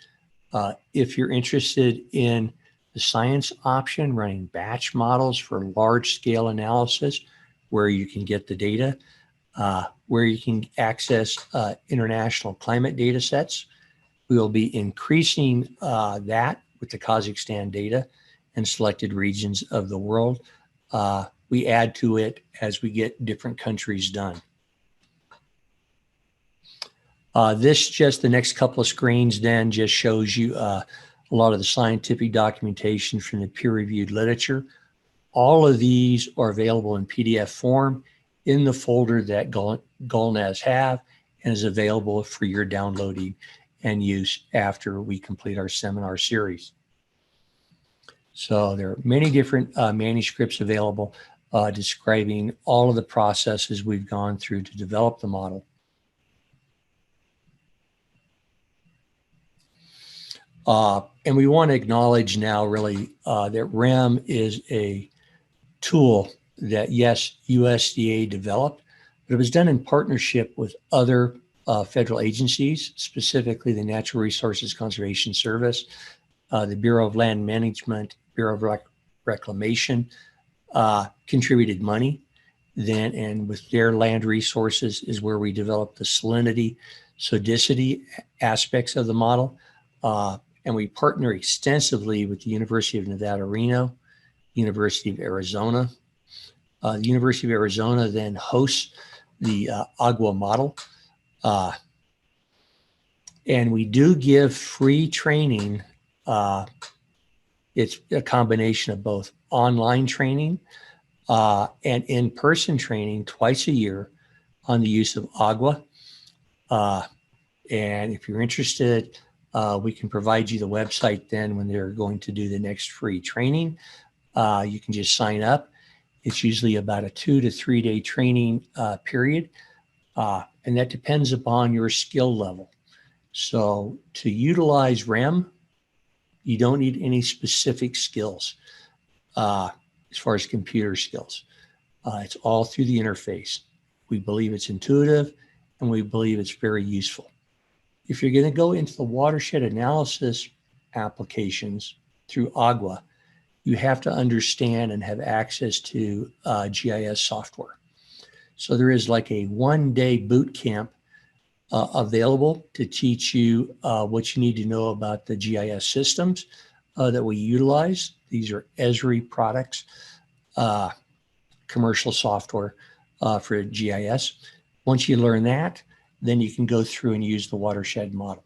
Speaker 2: If you're interested in the science option, running batch models for large scale analysis, where you can get the data, where you can access international climate data sets. We will be increasing that with the Kazakhstan data and selected regions of the world. We add to it as we get different countries done. This just the next couple of screens then just shows you a lot of the scientific documentation from the peer-reviewed literature. All of these are available in PDF form in the folder that GOLNAS have and is available for your downloading and use after we complete our seminar series. So there are many different manuscripts available describing all of the processes we've gone through to develop the model. And we want to acknowledge now really that RHEM is a tool that, yes, USDA developed, but it was done in partnership with other federal agencies, specifically the Natural Resources Conservation Service, the Bureau of Land Management, Bureau of Reclamation, contributed money then, and with their land resources is where we developed the salinity, sodicity aspects of the model. And we partner extensively with the University of Nevada, Reno, University of Arizona. The University of Arizona then hosts the AGUA model. And we do give free training. It's a combination of both online training and in-person training twice a year on the use of AGUA. And if you're interested, we can provide you the website then when they're going to do the next free training. You can just sign up. It's usually about a 2 to 3 day training period. And that depends upon your skill level. So to utilize RHEM, you don't need any specific skills as far as computer skills. It's all through the interface. We believe it's intuitive and we believe it's very useful. If you're going to go into the watershed analysis applications through AGUA, you have to understand and have access to GIS software. So there is like a 1-day boot camp available to teach you what you need to know about the GIS systems that we utilize. These are Esri products, commercial software for GIS. Once you learn that, then you can go through and use the watershed model.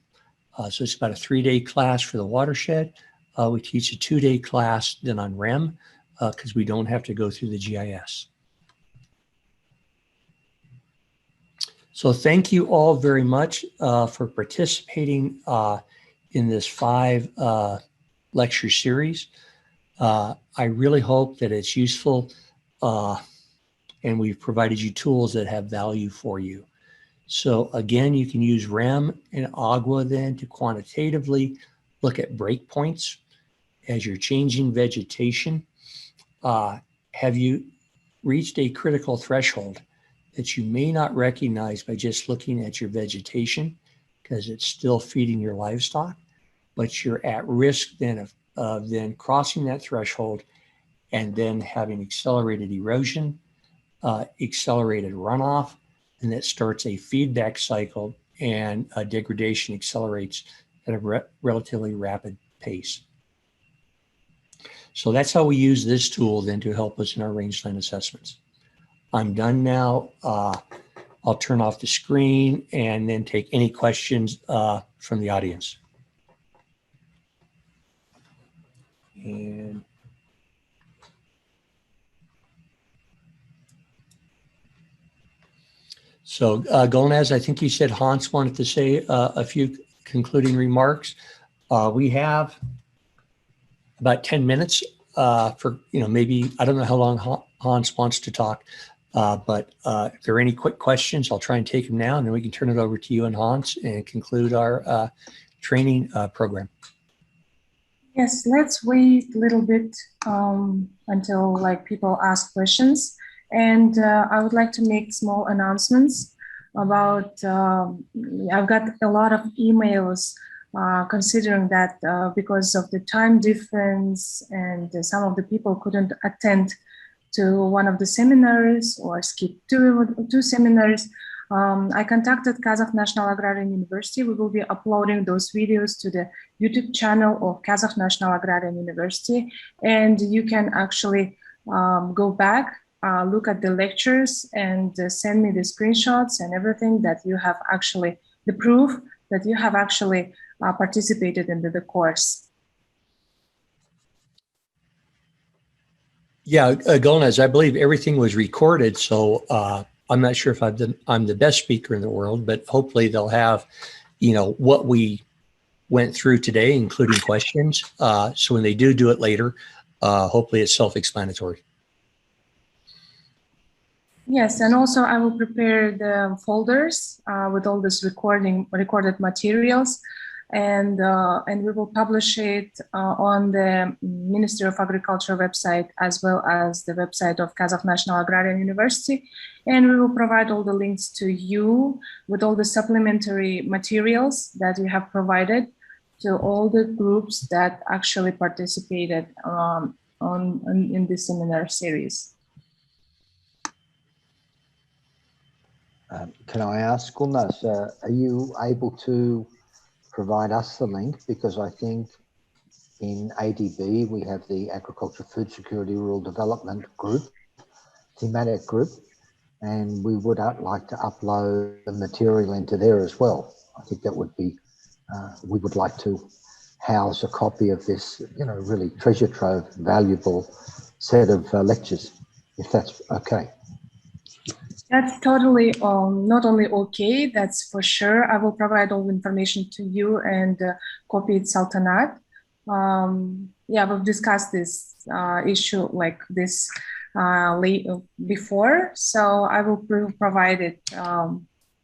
Speaker 2: So it's about a 3-day class for the watershed. We teach a 2-day class then on RHEM because we don't have to go through the GIS. So thank you all very much for participating in this 5 lecture series. I really hope that it's useful and we've provided you tools that have value for you. So again, you can use RHEM and AGUA then to quantitatively look at breakpoints as you're changing vegetation. Have you reached a critical threshold that you may not recognize by just looking at your vegetation because it's still feeding your livestock, but you're at risk then of then crossing that threshold and then having accelerated erosion, accelerated runoff, and that starts a feedback cycle and degradation accelerates at a relatively rapid pace. So that's how we use this tool then to help us in our rangeland assessments. I'm done now. I'll turn off the screen and then take any questions from the audience. And so Golnaz, I think you said Hans wanted to say a few concluding remarks. We have about 10 minutes for, maybe, I don't know how long Hans wants to talk, but if there are any quick questions, I'll try and take them now, and then we can turn it over to you and Hans and conclude our training program.
Speaker 3: Yes, let's wait a little bit until like people ask questions. And I would like to make small announcements about, I've got a lot of emails considering that because of the time difference and some of the people couldn't attend to one of the seminars or skip two seminars. I contacted Kazakh National Agrarian University. We will be uploading those videos to the YouTube channel of Kazakh National Agrarian University. And you can actually go back, look at the lectures and send me the screenshots and everything that you have actually, the proof that you have actually participated in the course.
Speaker 2: Yeah, Golnaz, I believe everything was recorded, so I'm not sure if I'm the best speaker in the world, but hopefully they'll have, you know, what we went through today, including questions. So when they do it later, hopefully it's self-explanatory.
Speaker 3: Yes, and also I will prepare the folders with all this recorded materials, and we will publish it on the Ministry of Agriculture website as well as the website of Kazakh National Agrarian University, and we will provide all the links to you with all the supplementary materials that you have provided to all the groups that actually participated in this seminar series.
Speaker 4: Can I ask, Gulnaz, are you able to provide us the link? Because I think in ADB, we have the Agriculture, Food Security, Rural Development group, thematic group, and we would like to upload the material into there as well. I think that would be, we would like to house a copy of this, you know, really treasure trove, valuable set of lectures, if that's okay.
Speaker 3: That's totally not only okay, that's for sure. I will provide all the information to you and copy it Saltanat. Yeah, we've discussed this issue like this before, so I will provide it,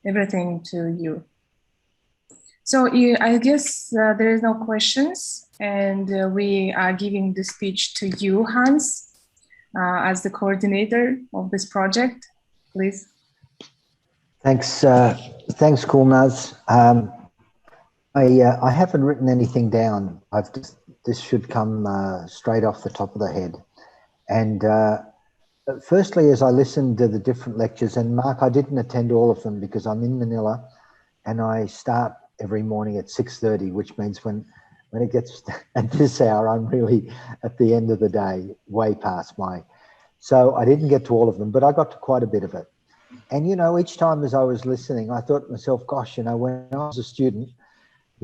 Speaker 3: everything to you. So I guess there is no questions, and we are giving the speech to you, Hans, as the coordinator of this project. Please.
Speaker 4: Thanks, thanks, Gulnaz. I haven't written anything down. This should come straight off the top of the head. And firstly, as I listened to the different lectures, and Mark, I didn't attend all of them because I'm in Manila, and I start every morning at 6:30, which means when it gets at this hour, I'm really at the end of the day, way past my. So I didn't get to all of them, but I got to quite a bit of it. And, you know, each time as I was listening, I thought to myself, gosh, you know, when I was a student,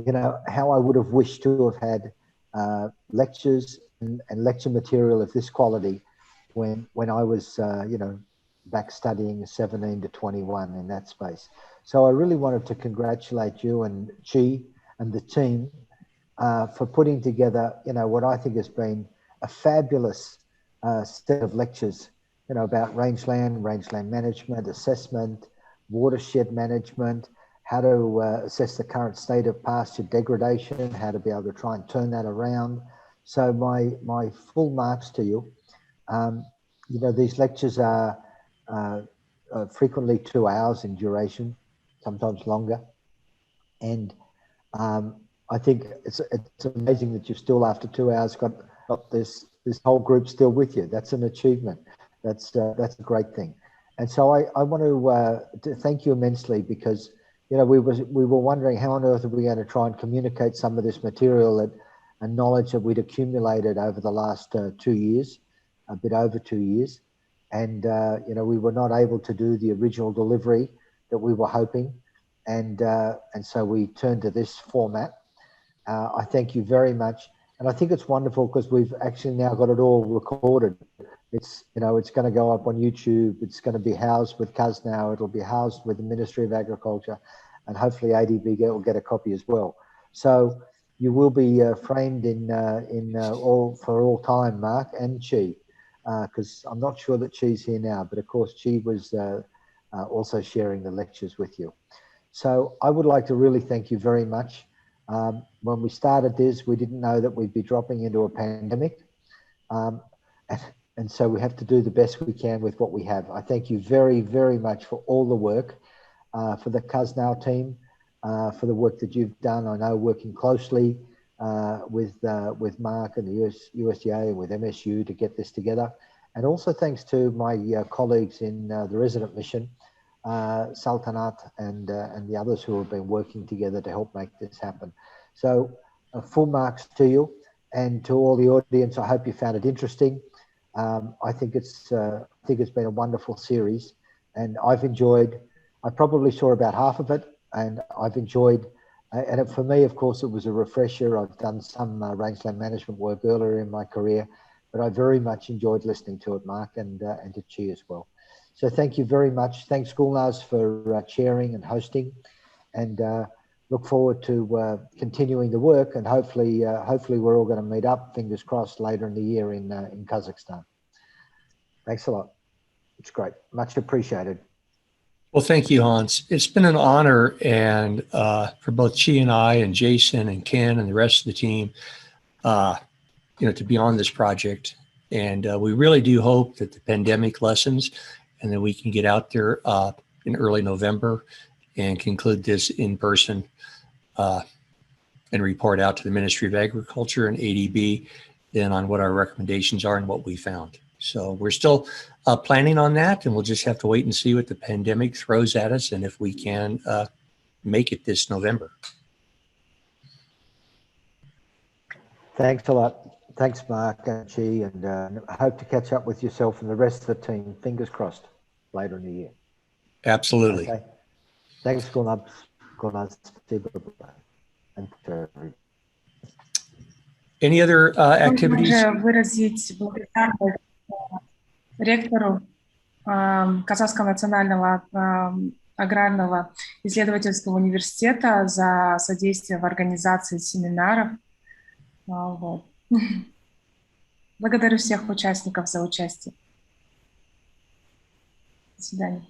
Speaker 4: you know, how I would have wished to have had lectures and lecture material of this quality when I was, you know, back studying 17 to 21 in that space. So I really wanted to congratulate you and Chi and the team for putting together, you know, what I think has been a fabulous set of lectures, you know, about rangeland management, assessment, watershed management, how to assess the current state of pasture degradation, how to be able to try and turn that around. So my full marks to you. You know, these lectures are frequently 2 hours in duration, sometimes longer. And I think it's amazing that you've still, after 2 hours, got this whole group still with you. That's an achievement. That's a great thing. And so I want to thank you immensely, because, you know, we were wondering how on earth are we going to try and communicate some of this material and knowledge that we'd accumulated over the last 2 years, a bit over 2 years. And, you know, we were not able to do the original delivery that we were hoping. And so we turned to this format. I thank you very much. And I think it's wonderful because we've actually now got it all recorded. It's, you know, it's going to go up on YouTube. It's going to be housed with Kaz now. It'll be housed with the Ministry of Agriculture, and hopefully ADB will get a copy as well. So you will be framed in all for all time, Mark and Chi, because I'm not sure that Chi's here now, but of course Chi was also sharing the lectures with you. So I would like to really thank you very much. When we started this, we didn't know that we'd be dropping into a pandemic. And so we have to do the best we can with what we have. I thank you very, very much for all the work, for the CUSNOW team, for the work that you've done. I know working closely with Mark and the USDA and with MSU to get this together. And also thanks to my colleagues in the resident mission, Sultanat and the others who have been working together to help make this happen. So full marks to you and to all the audience. I hope you found it interesting. I think it's been a wonderful series, and I've enjoyed. I probably saw about half of it, and I've enjoyed. And for me, of course, it was a refresher. I've done some rangeland management work earlier in my career, but I very much enjoyed listening to it, Mark, and to Chi as well. So thank you very much. Thanks, Gulnaz, for chairing and hosting, and look forward to continuing the work. And hopefully we're all going to meet up, fingers crossed, later in the year in Kazakhstan. Thanks a lot. It's great. Much appreciated.
Speaker 2: Well, thank you, Hans. It's been an honor, and for both Chi and I and Jason and Ken and the rest of the team, to be on this project. And we really do hope that the pandemic lessens and that we can get out there in early November and conclude this in person and report out to the Ministry of Agriculture and ADB then on what our recommendations are and what we found. So we're still planning on that, and we'll just have to wait and see what the pandemic throws at us and if we can make it this November.
Speaker 4: Thanks a lot. Thanks, Mark and Chi, and I hope to catch up with yourself and the rest of the team, fingers crossed, later in the year.
Speaker 2: Absolutely.
Speaker 4: Okay. Thanks, Gulnaz.
Speaker 2: Any other activities?
Speaker 3: Выразить благодарность ректору Казахского национального аграрного исследовательского университета за содействие в организации семинаров. Вот. Благодарю всех участников за участие. До свидания.